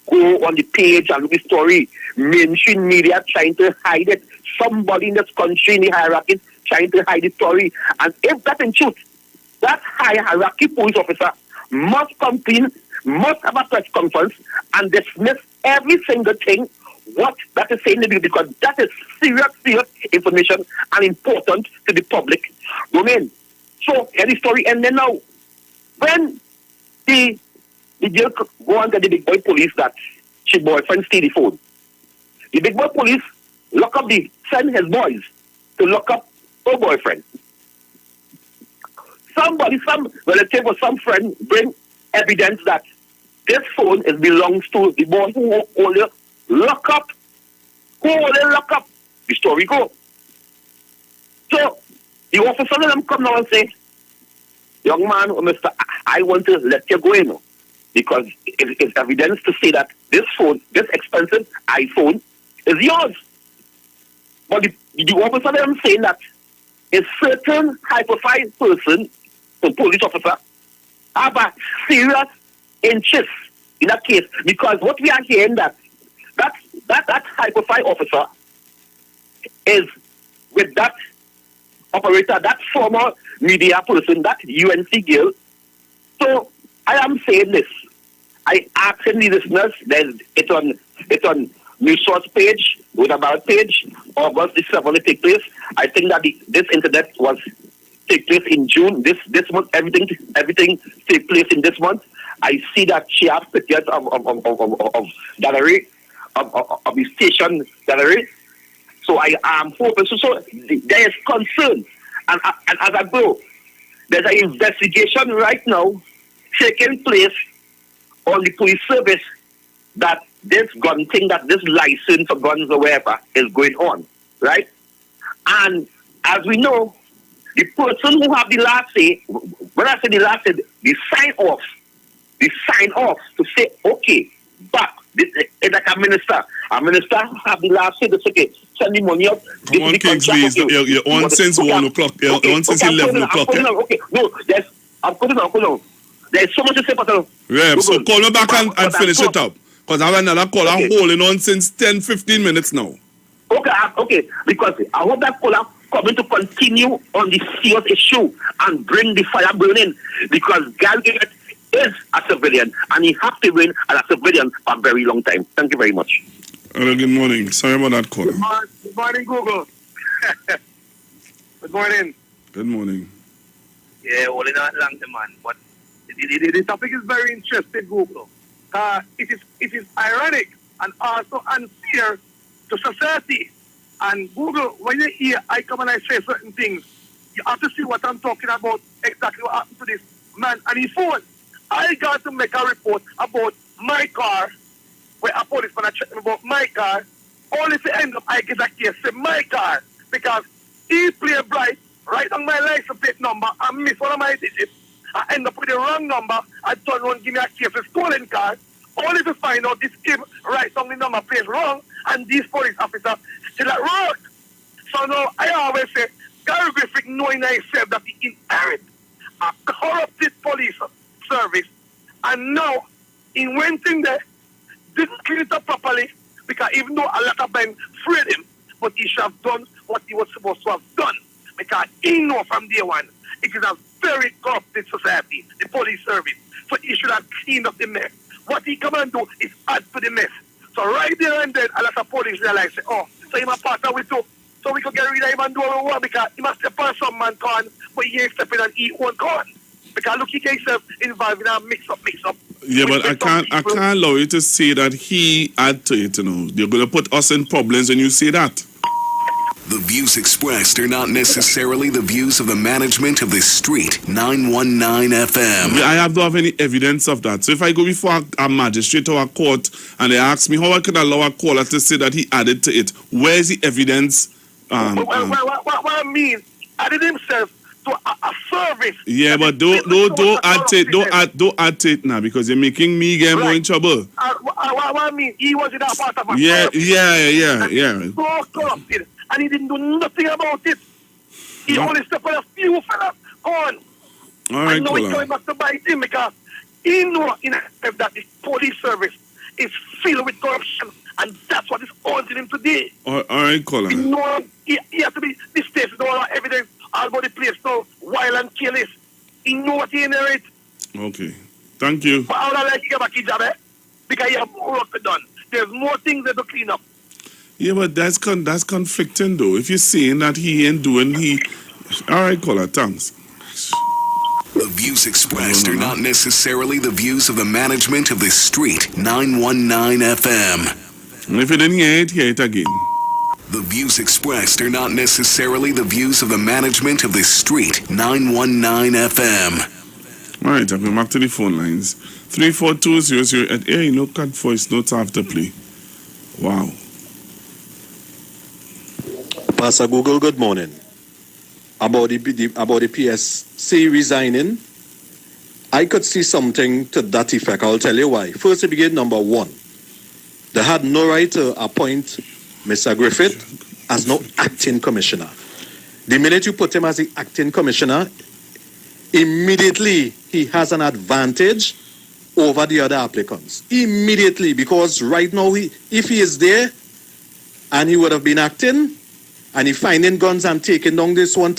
Go on the page and look the story. Mainstream media trying to hide it. Somebody in this country in the hierarchy trying to hide the story. And if that's in truth, that high hierarchy police officer must come clean, must have a press conference and dismiss every single thing what that is saying, because that is serious information and important to the public domain. So here the story ending now. When the girl go and get the big boy police that she boyfriend steal the phone, the big boy police send his boys to lock up her boyfriend. Some relative or some friend bring evidence that this phone belongs to the boy who only lock up. The story go. So the officer of them come now and say, young man, or Mr. I want to let you go in, because it's evidence to say that this phone, this expensive iPhone, is yours. But the officer of them saying that a certain high-profile person, a police officer, have a serious interest in that case, because what we are hearing that high-profile officer is with that operator, that former media person, that UNC girl. So I am saying this. I asking the listeners, it's on News Source page, with about page, August the 7th take place. I think that this incident was take place in June. This month, everything take place in this month. I see that she has pictures of gallery, of the station gallery. So I am hoping. So there is concern, and as I go, there's an investigation right now taking place on the police service that this gun thing, that this license for guns or whatever is going on, right? And as we know, the person who have the last say, when I say the last say, they sign off to say, okay, but it's like a minister have the last say to say, okay, send the money up. Come on, Kingsley, you're on since 1 o'clock, you're on since 11 o'clock. Okay, no, I'm putting on. There's so much to say, but yeah, so call me back and finish it up. Because I have another call. I'm holding on since 10-15 minutes now. Okay, because I hope that caller coming to continue on the serious issue and bring the fire burning, because Gary is a civilian and he has to win as a civilian for a very long time. Thank you very much. Hello, good morning. Sorry about that caller. Good morning, Google. Good morning. Good morning. Yeah, only not long time, man. But the topic is very interesting, Google. It is ironic and also unfair to society. And Google, when you hear I come and I say certain things, you have to see what I'm talking about, exactly what happened to this man and his phone. I got to make a report about my car, where a policeman checked me about my car, only to end up I get a case in my car, because he played bright, write on my license plate number, and miss one of my digits. I end up with the wrong number, I turn around, give me a case of stolen car, only to find out this kid write down the number plate wrong, and these police officers still at work. So now I always say, Gary Griffith, knowing himself that he inherit a corrupted police service, and now he went in there, didn't clean it up properly, because even though a lot of men freed him, but he should have done what he was supposed to have done, because he know from day one it is a very corrupted society, the police service. So he should have cleaned up the mess. What he come and do is add to the mess. So right there and then, a lot of police realize, oh, so he must partner with you, so we could get rid of him and do what we want, because he must step on some man con, but he ain't stepping on eat one con. Because look, he get himself involved in a mix-up. Yeah, but I can't allow you to say that he add to it, you know. You're going to put us in problems when you say that. The views expressed are not necessarily the views of the management of the Street 919 FM. I don't have any evidence of that. So if I go before a magistrate or a court and they ask me how I can allow a caller to say that he added to it, where is the evidence? What I mean, added himself to a service. Yeah, but don't add to it. Don't add to it now, because you're making me get more in trouble. What I mean, he was in that part of a Yeah. so corrupted, and he didn't do nothing about it. He only stepped on a few fellas on. All right, and now he's going back to bite him, because he knows that the police service is filled with corruption, and that's what is haunting him today. All right, caller. He knows he has to be this place with all our evidence. I'll go to the place now, wild and careless. He knows what he inherit. Okay. Thank you. But I would like to get back his job, because he has more work to done. There's more things that to clean up. Yeah, but that's conflicting, though. If you're saying that he ain't doing, All right, caller, thanks. The views expressed are not necessarily the views of the management of the Street 919 FM. And if you didn't hear it again. The views expressed are not necessarily the views of the management of the Street 919 FM. All right, I'll be back to the phone lines. 34200. Hey, no cut voice notes after play. Wow. Pastor Google, good morning. About the PSC resigning, I could see something to that effect. I'll tell you why. First, to begin, number one, they had no right to appoint Mr. Griffith as no acting commissioner. The minute you put him as the acting commissioner, immediately he has an advantage over the other applicants. Immediately, because right now, if he is there and he would have been acting, and he finding guns and taking down this one,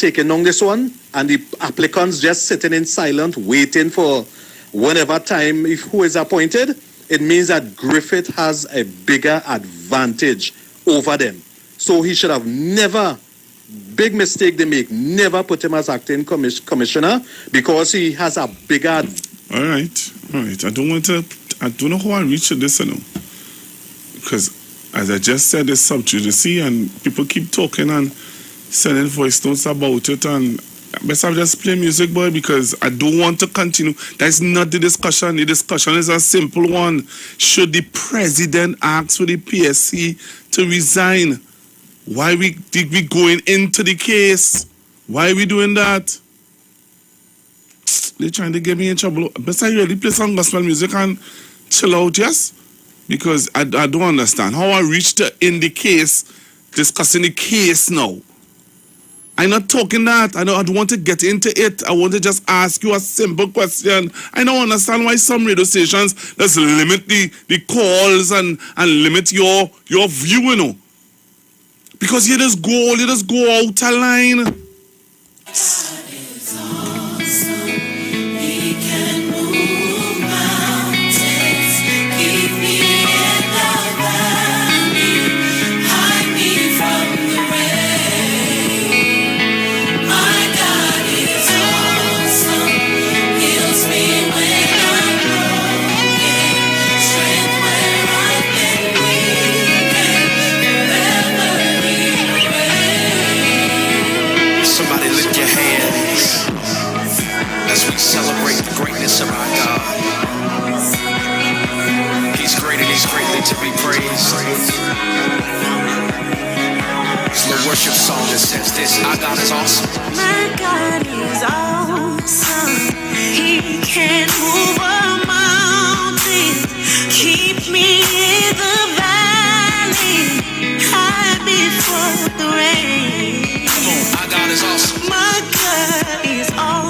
and the applicants just sitting in silent, waiting for whenever time who is appointed, it means that Griffith has a bigger advantage over them. So he should have never, big mistake they make, never put him as acting commissioner, because he has a bigger... All right. I don't know how I reached this, you know. Because, as I just said, it's sub judice, and people keep talking and sending voice notes about it, and best I'll just play music, boy, because I don't want to continue. That's not the discussion. The discussion is a simple one. Should the president ask for the PSC to resign? Why did we going into the case? Why are we doing that? They're trying to get me in trouble. Besides, really play some gospel music and chill out, yes? Because I don't understand how I reached in the case, discussing the case now. I'm not talking that. I don't want to get into it. I want to just ask you a simple question. I don't understand why some radio stations just limit the calls and limit your view, you know. Because you just go out of line. Celebrate the greatness of our God. He's great and he's greatly to be praised. It's the worship song that says this: our God is awesome. My God is awesome. He can move a mountain, keep me in the valley, hide before the rain. Come on, our God is awesome. My God is awesome.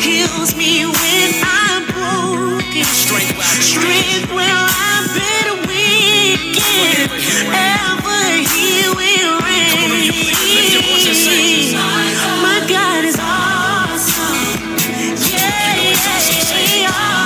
Heals me when I'm broken. Strength where I've been weak. Ever He will reign. My God is awesome. Yeah, awesome.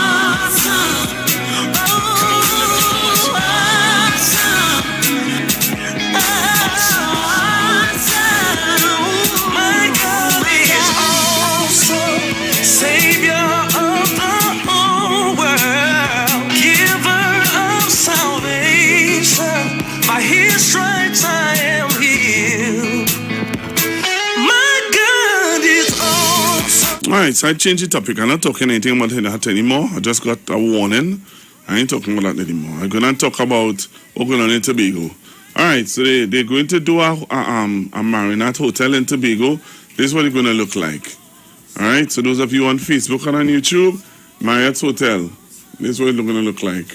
Alright, so I changed the topic. I'm not talking anything about that anymore. I just got a warning. I ain't talking about that anymore. I'm gonna talk about what's going on in Tobago. Alright, so they're going to do a Marinette Hotel in Tobago. This is what it's gonna look like. Alright, so those of you on Facebook and on YouTube, Marriott's Hotel. This is what it's gonna look like.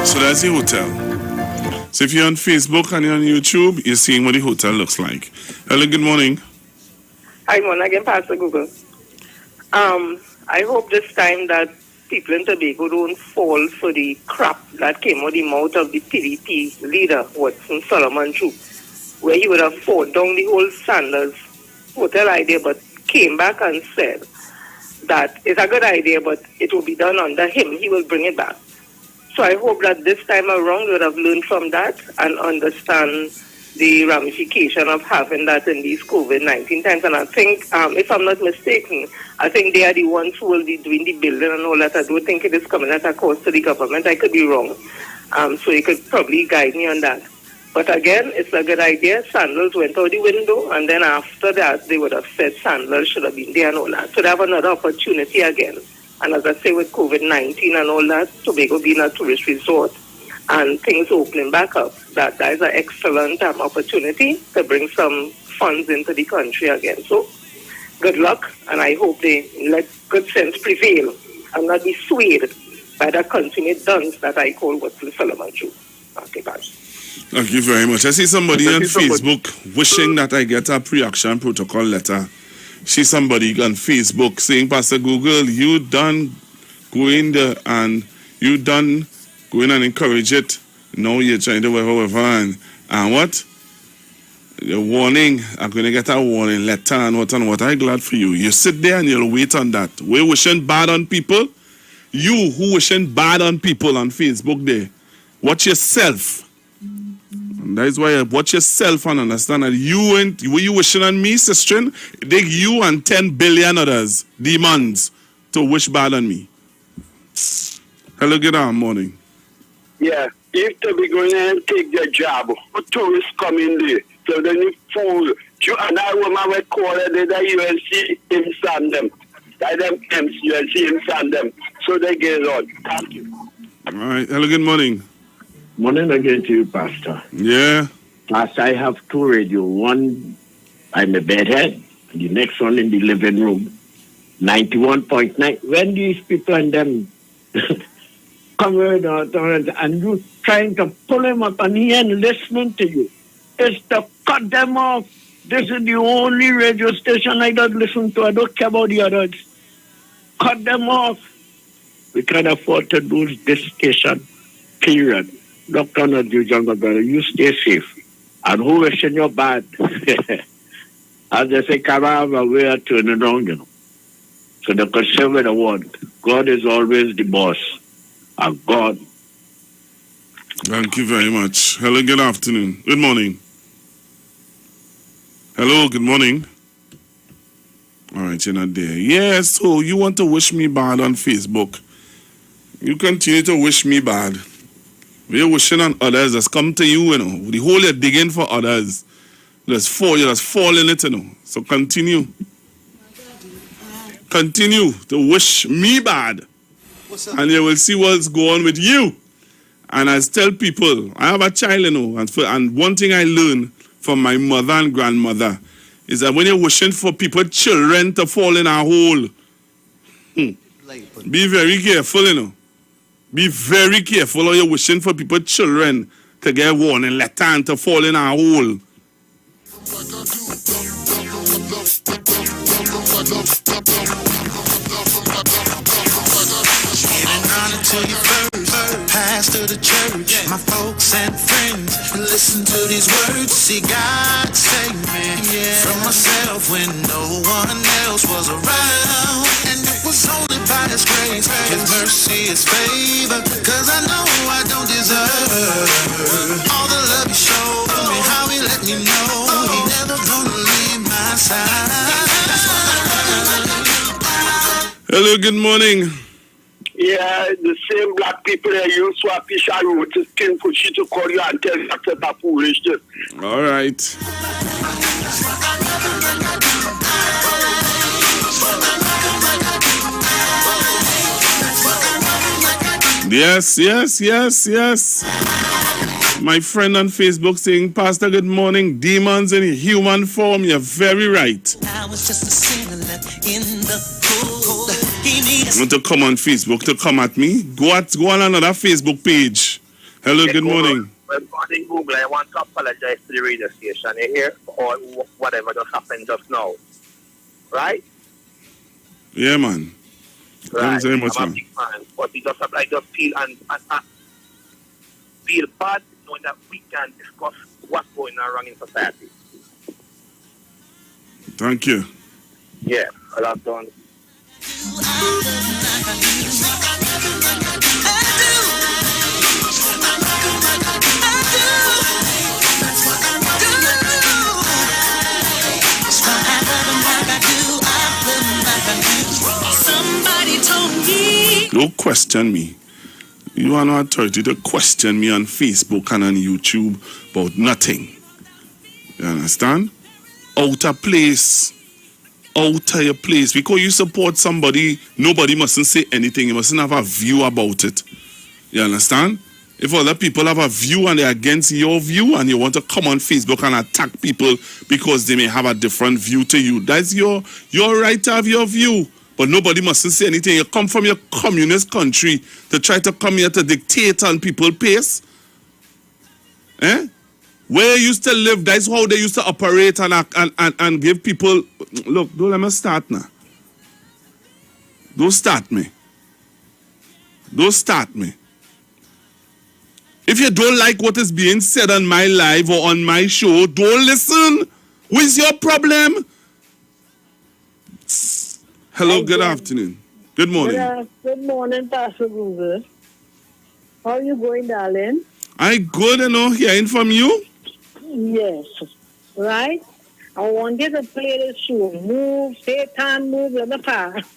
So that's the hotel. So if you're on Facebook and you're on YouTube, you're seeing what the hotel looks like. Hello, good morning. Hi, morning again, Pastor Google. I hope this time that people in Tobago don't fall for the crap that came out of the mouth of the PDP leader, Watson Solomon Chu, where he would have fought down the whole Sanders hotel idea, but came back and said that it's a good idea, but it will be done under him. He will bring it back. So I hope that this time around we would have learned from that and understand the ramification of having that in these COVID-19 times. And I think, if I'm not mistaken, I think they are the ones who will be doing the building and all that. I don't think it is coming at a cost to the government. I could be wrong. So you could probably guide me on that. But again, it's a good idea. Sandals went out the window, and then after that, they would have said Sandals should have been there and all that. So they have another opportunity again. And as I say, with COVID-19 and all that, Tobago being a tourist resort and things opening back up, that is an excellent opportunity to bring some funds into the country again. So good luck, and I hope they let good sense prevail and not be swayed by that consummate dunce that I call Watson Solomon Chu. Okay, bye. Thank you very much. I see somebody on Facebook wishing that I get a pre-action protocol letter. See somebody on Facebook saying, Pastor Google, you done going there and you done going and encourage it. Now you're trying to whatever and what? The warning, I'm going to get a warning letter and what. I'm glad for you. You sit there and you'll wait on that. We're wishing bad on people You who wishing bad on people on Facebook there, watch yourself. And that is why I watch yourself and understand that you ain't, were you wishing on me, sister? Dig you and 10 billion others, demons, to wish bad on me. Hello, good morning. Yeah, if they be going and take their job, tourists come in there. So then you fool. You and I woman call it the UNC him send them. Like them UNC him send them. So they get on. Thank you. All right. Hello, good morning. Morning again to you, Pastor. Yeah. Pastor, I have two radio. One, I'm a bedhead. And the next one in the living room. 91.9. When these people and them come out and you trying to pull them up and he ain't listening to you. It's to cut them off. This is the only radio station I don't listen to. I don't care about the others. Cut them off. We can afford to lose this station, period. Dr. Nadu, my brother, you stay safe. And who is in your bad? As they say, can I have a way of turning around, you know. So the conservative want. God is always the boss. And God. Thank you very much. Hello, good afternoon. Good morning. Hello, good morning. All right, you're not there. Yeah, so you want to wish me bad on Facebook. You continue to wish me bad. We're wishing on others that's come to you, you know. The whole you're digging for others. You just fall in it, you know. So continue. Continue to wish me bad. And you will see what's going on with you. And I tell people, I have a child, you know, and one thing I learned from my mother and grandmother is that when you're wishing for children to fall in a hole, be very careful, you know. Be very careful, or you're wishing for children to get warning letter and to fall in a hole. Until you first pass to the church, my folks and friends listen to these words. See, God saved me from myself when no one else was around, and it was only by His grace, His mercy, His favor. 'Cause I know I don't deserve all the love He showed me, how He let me know He never gonna leave my side. Hello, good morning. Yeah, the same black people that you swap fish and root to skin for shit to call you and tell you that foolishness. All right. Yes. My friend on Facebook saying, Pastor, good morning. Demons in human form. You're very right. I was just a sinner left in the cold. Want to come on Facebook to come at me? Go on another Facebook page. Hello, good morning. Good morning, Google. I want to apologize to the radio station. You hear? Or whatever just happened just now. Right? Yeah, man. Right. Thanks very much, I'm a man. big fan. But I just feel and feel bad knowing that we can discuss what's going on wrong in society. Thank you. Yeah, I've done. Somebody told me. Don't question me. You are no authority to question me on Facebook and on YouTube about nothing. You understand? Out of place. Out of your place. Because you support somebody, nobody mustn't say anything. You mustn't have a view about it. You understand? If other people have a view and they're against your view and you want to come on Facebook and attack people because they may have a different view to you, that's your right to have your view. But nobody mustn't say anything. You come from your communist country to try to come here to dictate on people's pace. Eh? Where you used to live, that's how they used to operate and give people... Look, don't let me start now. Don't start me. Don't start me. If you don't like what is being said on my live or on my show, don't listen. What's your problem? Hello, good afternoon. Good morning. Good morning, Pastor Google. How are you going, darling? I good, hearing from you. Yes. Right? I want you to play this tune. Move, Satan, move, let the past.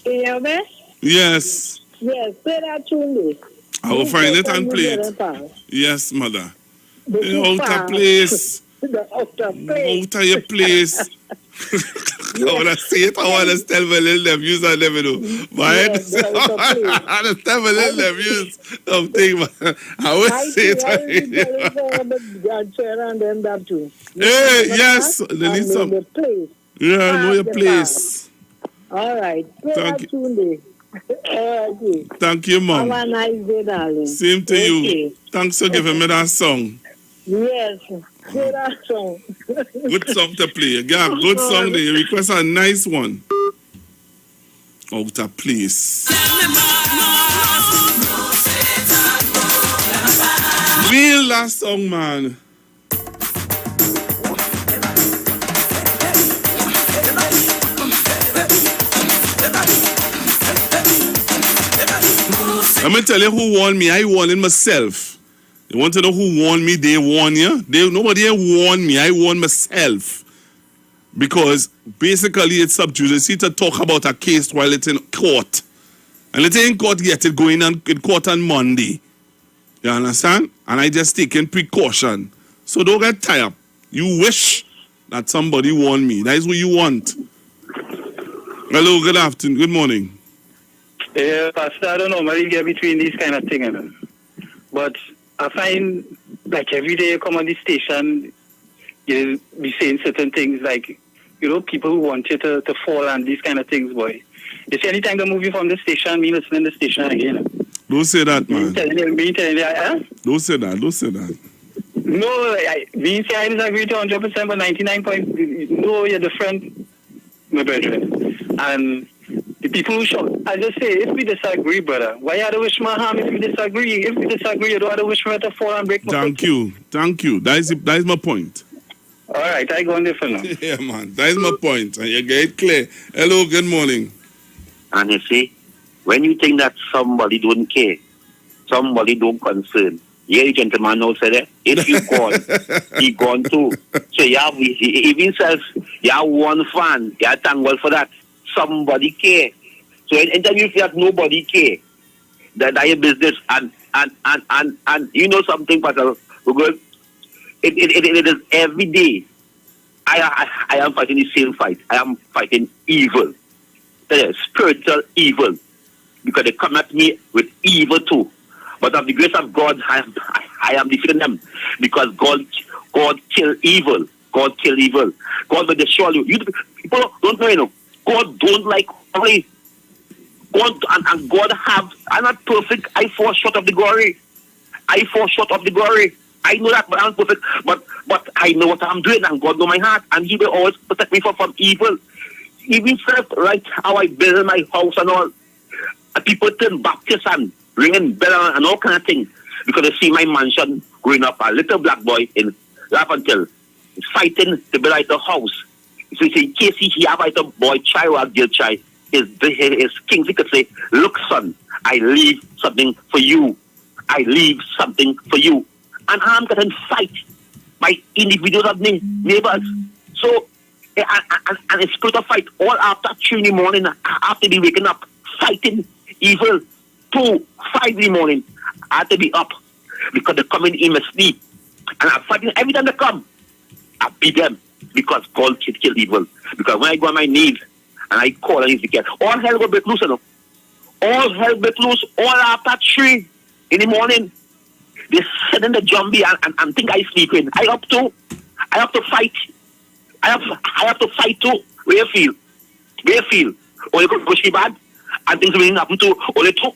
Can you hear me? Yes. Yes, play that tune, please. I will find it and play it. Yes, mother. Out of place. Out of your place. I want to say it. I want to tell my little nephews I never know. But I want to tell my little nephews something. I will say it. Hey, yes. They need some. Yeah, I know your place. All right. Thank you. Thank you, Mom. Have a nice day, darling. Same to you. Thanks for giving me that song. Yes, play that song. Good song to play. Yeah, good song there. You request a nice one. Out of place. Real last song, man. Let me tell you who warned me. I warned myself. You want to know who warned me? They warn you. Nobody warned me. I warned myself. Because basically it's sub judice to talk about a case while it's in court. And it's in court yet. It's going in court on Monday. You understand? And I just taking precaution. So don't get tired. You wish that somebody warned me. That is what you want. Hello, good afternoon. Good morning. Yeah, Pastor, I don't know. Maybe get between these kind of things. But I find like every day you come on the station, you'll be saying certain things like, people who want you to fall and these kind of things, boy. You see, anytime they move you from the station, me listening to the station again. Don't say that, man. Me telling you, Don't say that. Don't say that. No, me say I disagree to 100%, but 99 no, you're different, my brethren. And the people who show, I just say, if we disagree, brother, why you have to wish my harm if we disagree? If we disagree, you don't have to wish me to fall and break my Thank you. That is my point. All right, I go on there for now. Yeah, man. That is my point. And you get it clear. Hello, good morning. And you see, when you think that somebody don't care, somebody don't concern, the gentleman now said that if you call, he gone too. So he even says, you have one fan, you have thank God for that. Somebody care. So anytime you feel that nobody care, that your business and you know something, Pastor, because it is every day. I am fighting the same fight. I am fighting evil. That is spiritual evil. Because they come at me with evil too. But of the grace of God, I am defeating them. Because God kill evil. God kill evil. God will destroy you. People don't know, God don't like glory. God and God have, I'm not perfect. I fall short of the glory. I fall short of the glory. I know that, but I'm perfect. But I know what I'm doing, and God know my heart, and He will always protect me from evil. Even self, right, how I build my house and all. People turn Baptist and ringing bell and all kind of things because they see my mansion growing up. A little black boy in Laventille fighting to build out a house. So in case he have a boy child or girl child, his king, he could say, look, son, I leave something for you. I leave something for you. And I'm going to fight by individuals of neighbors. So, and it's going to fight all after 3 in the morning, after be waking up, fighting evil. 2, 5 in the morning, I have to be up because they're coming in my sleep. And I'm fighting every time they come. I beat them because God can kill evil. Because when I go on my knees and I call and he's all hell will break loose, all hell break loose, all after 3 in the morning. They sit in the zombie and think I sleeping. I have to fight. I have to fight too. Where you feel? Or you could push me bad and things will happen to only two.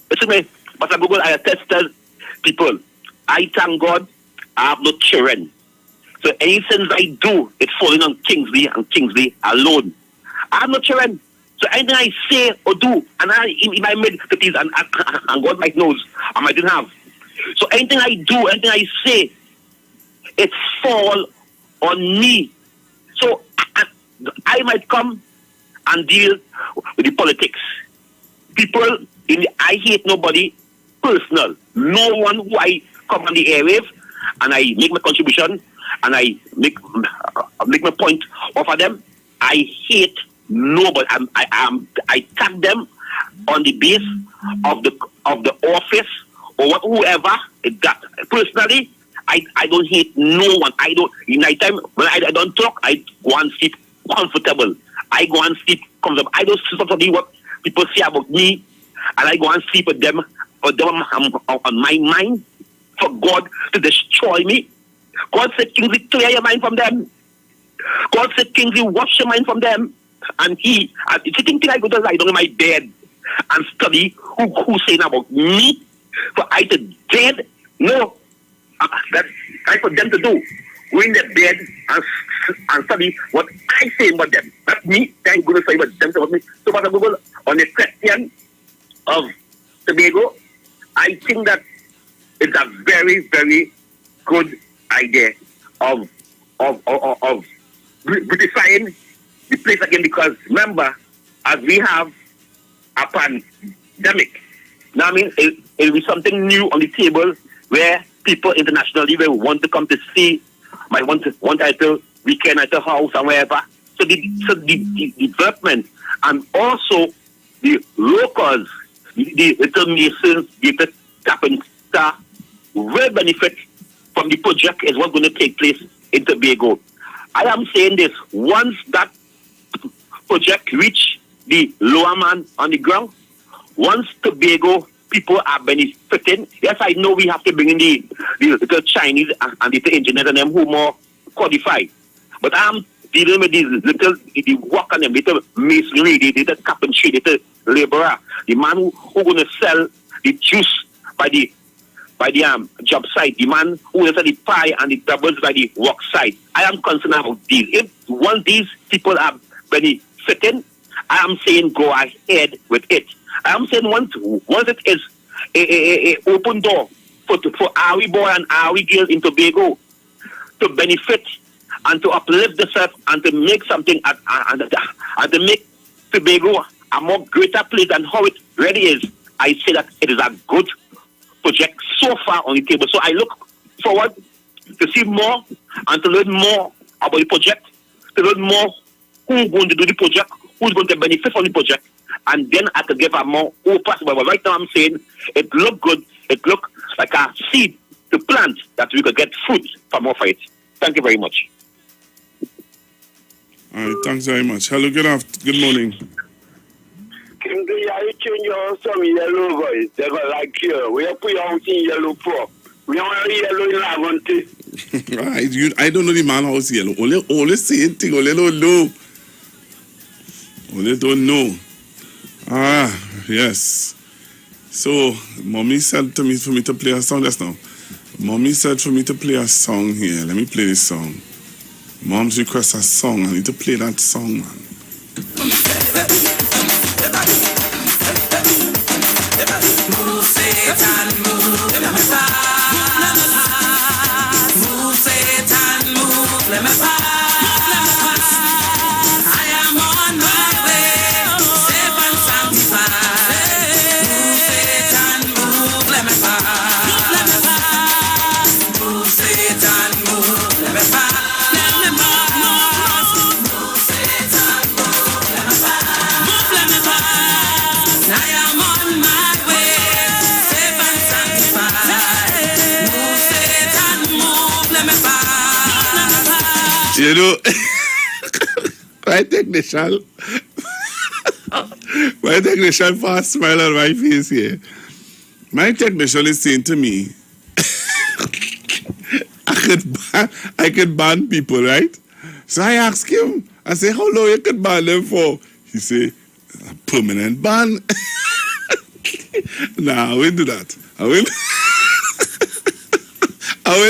Listen me, but I Google, I tested people. I thank God I have no children. So any sins I do, it's falling on Kingsley and Kingsley alone. I have no children. So anything I say or do, and in my mid-50s, and God might knows, I might didn't have. So anything I do, anything I say, it fall on me. So I might come and deal with the politics. People, I hate nobody personal. No one who I come on the airwave and I make my contribution and I make my point off of them. I hate nobody. I tag them on the base of the office or whoever. That personally, I don't hate no one. I don't. In night time when I don't talk, I go and sleep comfortable. I go and sleep comfortable. I don't study what people say about me, and I go and sleep with them. For them, I'm on my mind for God to destroy me. God said, Kingsley, clear your mind from them. God said, Kingsley, wash your mind from them. And if you think I go to lie down in my bed and study who's saying about me, for I to dead, no. That's time for them to do. Go in their bed and study what I say about them. Not me. Thank goodness for what them say about me. So, Pastor Google, on the question of Tobago, I think that it's a very, very good idea of beautifying the place again, because remember, as we have a pandemic, now I mean, it'll be something new on the table where people internationally will want to come to see, might want to weekend at the house and wherever. So the development and also the locals, the little masons, the tapping star will benefit from the project is what's going to take place in Tobago. I am saying this, once that project reach the lower man on the ground, once Tobago people are benefiting, yes, I know we have to bring in the Chinese and the engineers and them who more qualified. But I'm dealing with these the work on them, little masonry, the little carpentry, the little laborer, the man who going to sell the juice by the job site, the man who will sell the pie and the doubles by the work site. I am concerned about these. If once these people are benefiting, I am saying go ahead with it. I am saying once it is a open door for our boy and our girl in Tobago to benefit and to uplift themselves and to make something and to make Tobago a more greater place than how it really is, I say that it is a good project so far on the table. So I look forward to see more and to learn more about the project, to learn more who's going to do the project, who's going to benefit from the project, and then I could give a more open. But right now I'm saying it look good. It look like a seed to plant that we could get fruit from off it. Thank you very much. All right, thanks very much. Hello, good morning. Kimberly, I change your some yellow voice. They go like you. We put your house in yellow for. We only yellow in Lavante. Right, I don't know the man house yellow. Only saying thing. Only don't know. Only don't know. Ah, yes. So, Mommy said to me for me to play a song just now. Mommy said for me to play a song here. Let me play this song. Mom's request a song. I need to play that song, man. Move, Satan, move, let me pass. Move, Satan, move, let me pass. I am on my way, safe and sanctified. Move, Satan, move, let me pass. Move, Satan, move, let me pass. You know, my technician fast smile on my face here. My technician is saying to me, I could ban people, right? So I ask him, I say, how long you could ban them for? He say, a permanent ban. Nah, I will do that. I will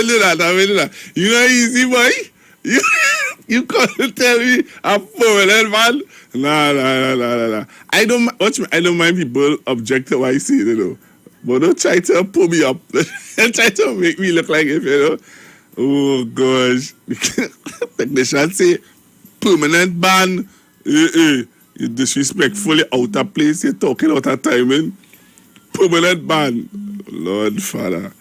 do that. You know easy, boy? You can't tell me I'm permanent, man. Nah. I don't mind people object to what I say, you know. But don't try to pull me up. Don't try to make me look like if, you know. Oh, gosh. Technician say, permanent ban. You You disrespectfully out of place. You're talking out of timing. Permanent ban. Lord Father.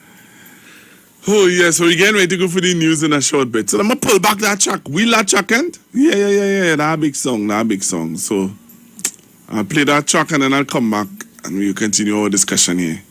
Oh, yeah. So we're getting ready to go for the news in a short bit. So I'm going to pull back that track. Will that track end? Yeah. That big song. So I'll play that track and then I'll come back and we'll continue our discussion here.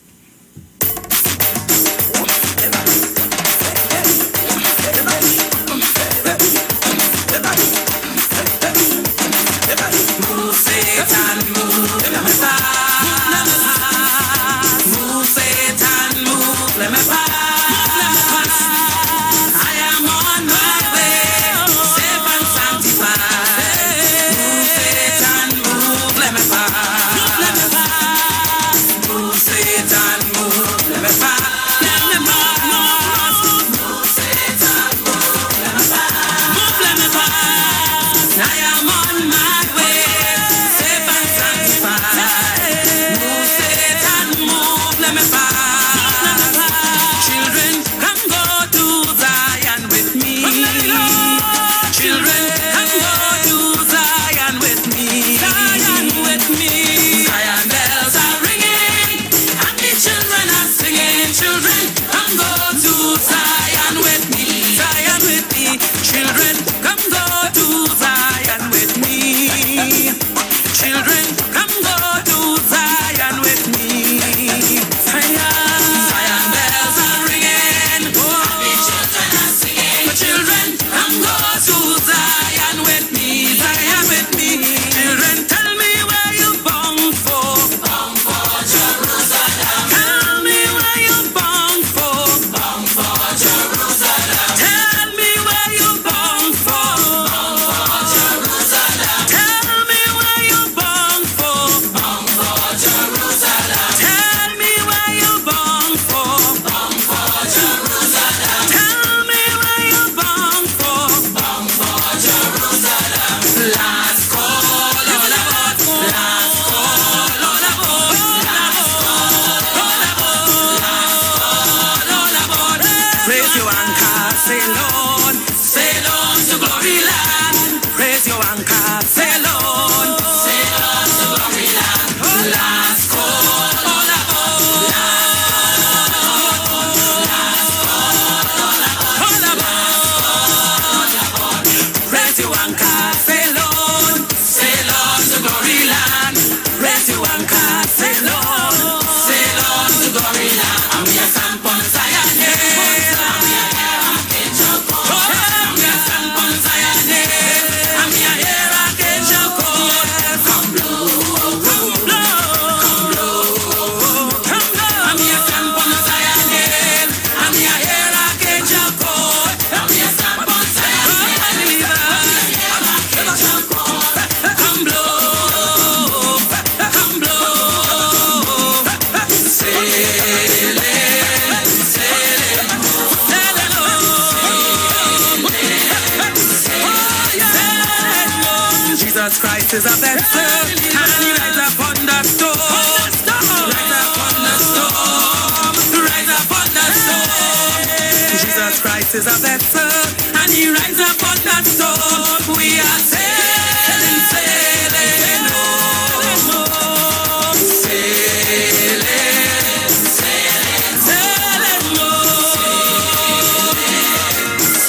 Is a vessel, and he rides upon the storm. Rides upon the storm. Rides upon the storm. Jesus Christ is a vessel, and he rides upon that storm. We are sailing, sailing home. Sailing, sailing, sailing home.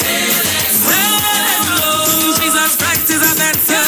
Sailing, sailing home. Jesus Christ is a vessel.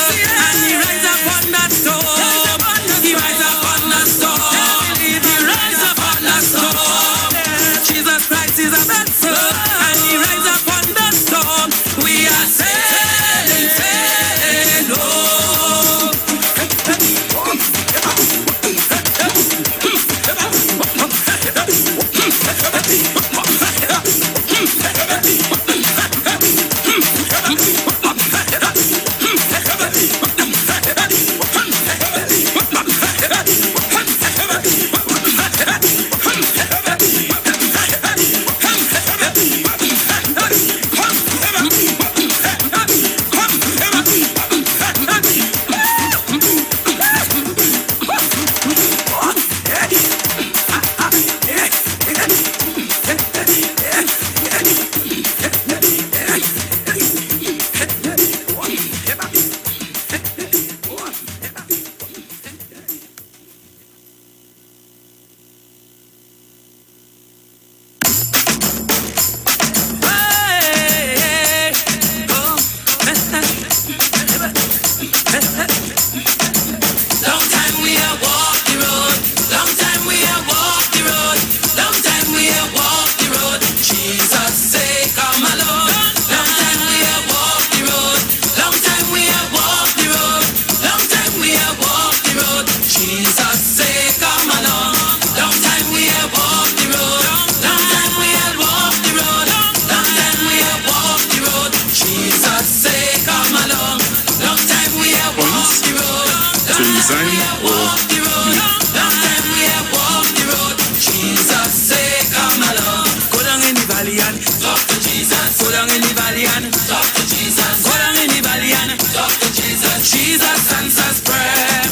Jesus answers prayer.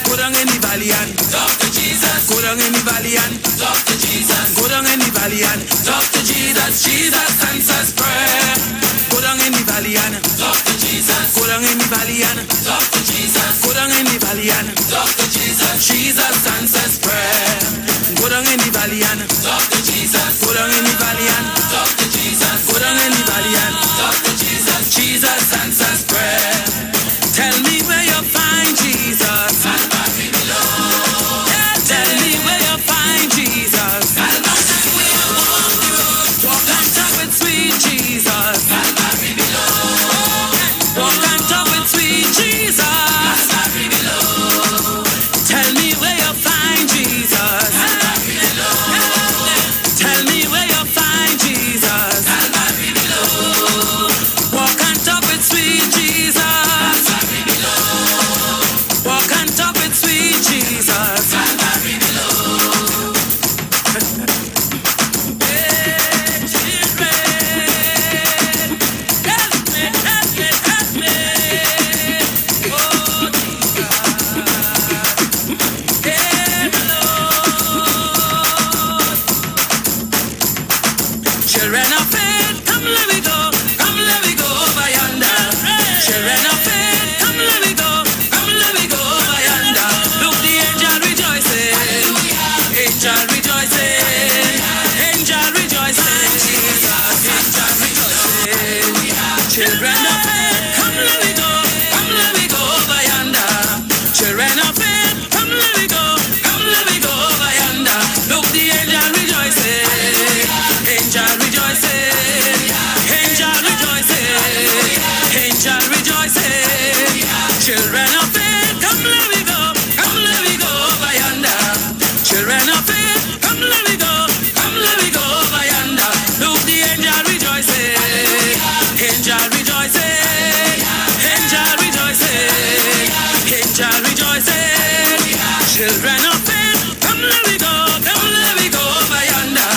Go down in the valley and talk to Jesus. Go down in the valley and talk to Jesus. Go down in the valley and talk to Jesus. Jesus answers prayer. Go down in the valley and talk to Jesus. Go down in the valley and talk to Jesus. Go down in the valley and talk to Jesus. Jesus answers prayer. Go down in the valley and talk to Jesus. Go down in the valley and talk to Jesus. Go down in the valley and talk to Jesus. Jesus answers prayer. Tell me where you find Jesus. Calvary below. Yeah, tell me where you find Jesus. Calvary below. Walk and talk with sweet Jesus. Calvary below. Walk and talk with sweet Jesus. Calvary below. Tell me where you find Jesus. Calvary below. Tell me where you find Jesus. Calvary below. Walk and talk with sweet Jesus. Calvary below. Walk and talk with sweet Jesus. Calvary below. Hey, children, help me, help me, help me. Oh, Jesus. Hey, Lord. Children of faith, come let me go. Come let me go by yonder. Children of faith, come let me go. Come let me go by yonder. Look, the angel rejoicing. Angel rejoicing. Angel rejoicing. Angel rejoicing. Children of faith, come let me go. Come let me go by yonder. Children of faith, come let me go. Come let me go by yonder. Look, the angel rejoicing. Angel rejoicing. Angel rejoicing. Angel rejoicing. Children of faith, come let me go. Come let me go by yonder. Children of faith, come let me go. Come let me go by yonder. Look, the angel rejoicing. Angel rejoicing. Angel rejoicing. Angel rejoicing. Children of faith, come let me go. Come let me go by yonder.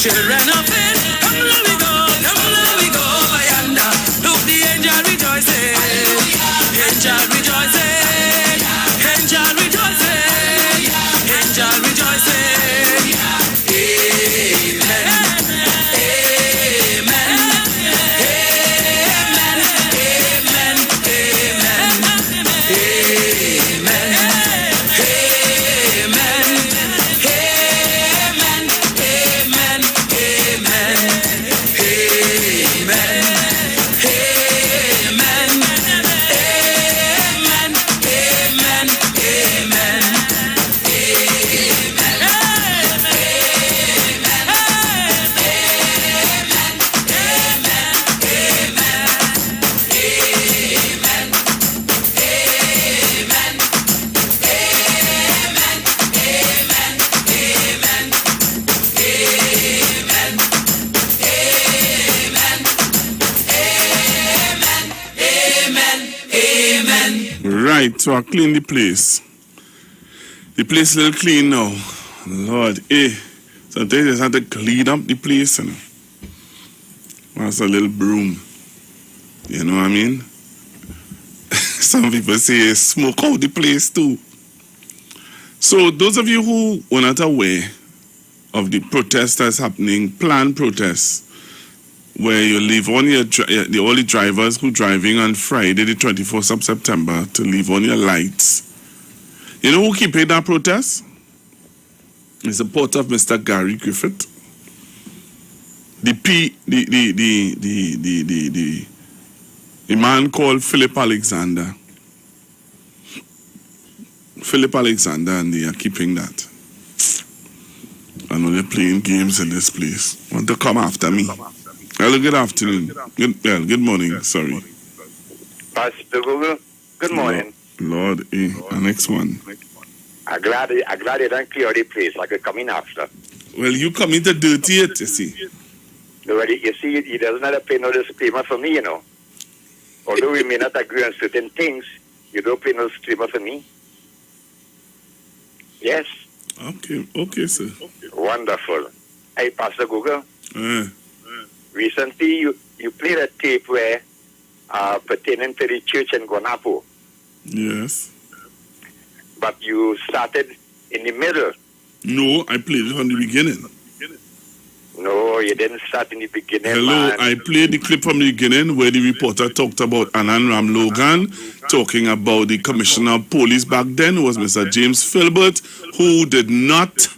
Children of faith, come let me go. Come let me go by yonder. Look, the angel rejoicing. Angel rejoicing. Angel rejoicing. Angel rejoicing. Amen. Amen. Amen. Amen. Amen. Amen. Amen. Amen. Amen. Amen. Right, so I clean the place. The place is a little clean now. Lord, sometimes you just have to clean up the place. You know? That's a little broom. You know what I mean? Some people say smoke out the place too. So those of you who were not aware of the protest that's happening, planned protests, where you leave on the only drivers who driving on Friday, the 24th of September, to leave on your lights. You know who keeping that protest? It's the support of Mr. Gary Griffith. The man called Philip Alexander. Philip Alexander, and they are keeping that. I know they're playing games in this place. Want to come after me? Hello, good afternoon. Good morning, sorry. Pastor Google, good morning. Lord, the next one. I'm glad you don't clear the place. I could come in after. Well, you come in to dirty it, you see. You see, he doesn't have to pay no disclaimer for me, you know. Although we may not agree on certain things, you don't pay no disclaimer for me. Yes. Okay, sir. Wonderful. Hey, Pastor Google. Recently, you played a tape where pertaining to the church in Guanapo. Yes. But you started in the middle. No, I played it from the beginning. No, you didn't start in the beginning. Hello, man. I played the clip from the beginning where the reporter talked about Anand Ram Logan talking about the commissioner of police back then, who was Mr. James Filbert, who did not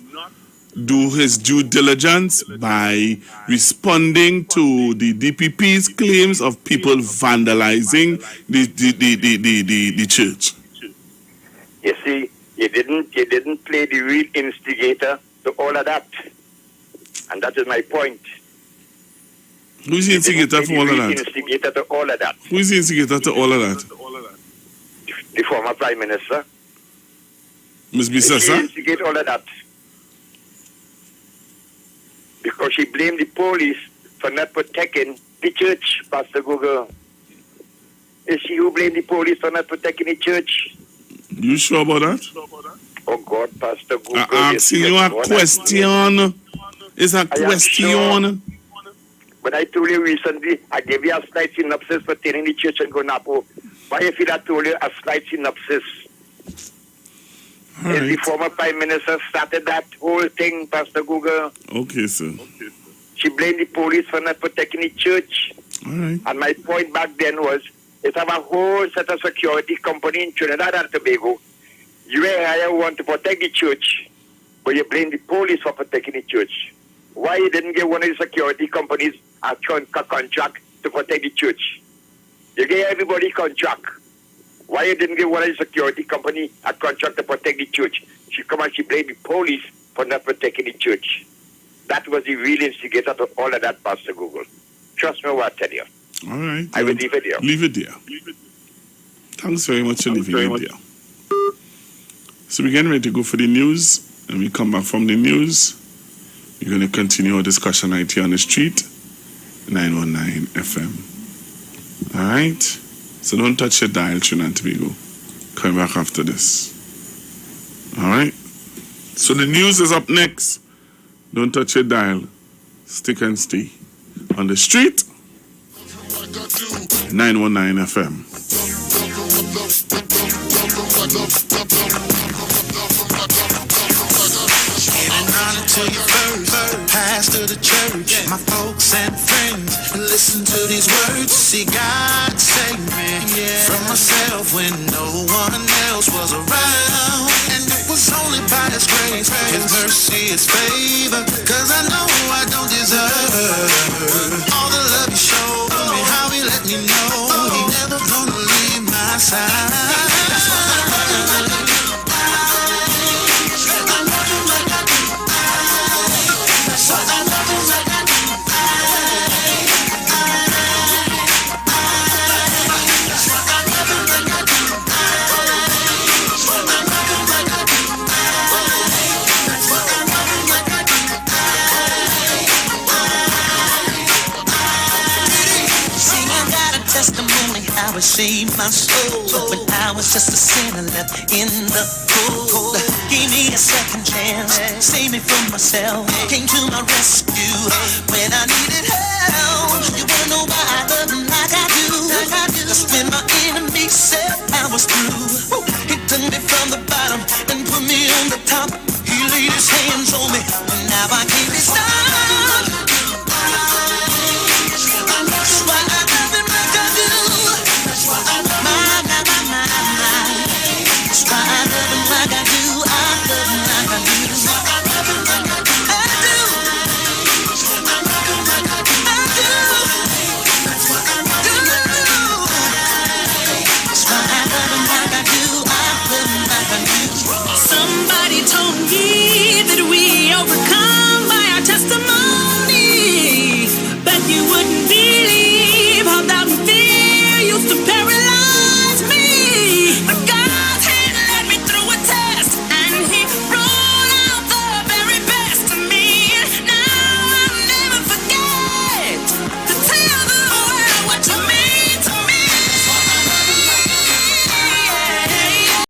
do his due diligence by responding to the DPP's claims of people vandalizing the church. You see, you didn't play the real instigator to all of that. And that is my point. Who is the instigator for all of that? Instigator to all of that. Who is the instigator to all of that? The former Prime Minister. Ms. She Bisessa? instigated all of that. Because she blamed the police for not protecting the church, Pastor Google. Is she who blamed the police for not protecting the church? You sure about that? Oh God, Pastor Google. I'm asking you a question. It's a question. But I told you recently, I gave you a slight synopsis pertaining the church in Gonapo. Why if I told you a slight synopsis? Right. The former Prime Minister started that whole thing, Pastor Google. Okay, sir. She blamed the police for not protecting the church. All right. And my point back then was, it's have a whole set of security company in Trinidad and Tobago. You hire one to protect the church, but you blame the police for protecting the church. Why you didn't get one of the security companies a contract to protect the church? You gave everybody contract. Why you didn't give one of the security company a contract to protect the church? She come and she blamed the police for not protecting the church. That was the real instigator to all of that, Pastor Google. Trust me what I tell you. All right. I will leave it there. Leave it there. Thanks very much for leaving it there. So we're getting ready to go for the news. And we come back from the news. We're going to continue our discussion right here on the street, 919 FM. All right? So don't touch your dial, Trinidad and Tobago. Come back after this. All right? So the news is up next. Don't touch your dial. Stick and stay. On the street, 919 FM. To you first, pastor the church, my folks and friends, listen to these words. See, God saved me from myself when no one else was around, and it was only by His grace, His mercy, His favor, 'cause I know I don't deserve all the love He showed me, how He let me know He never gonna leave my side. Saved my soul when I was just a sinner left in the cold. Gave me a second chance, saved me from myself, came to my rescue when I needed help.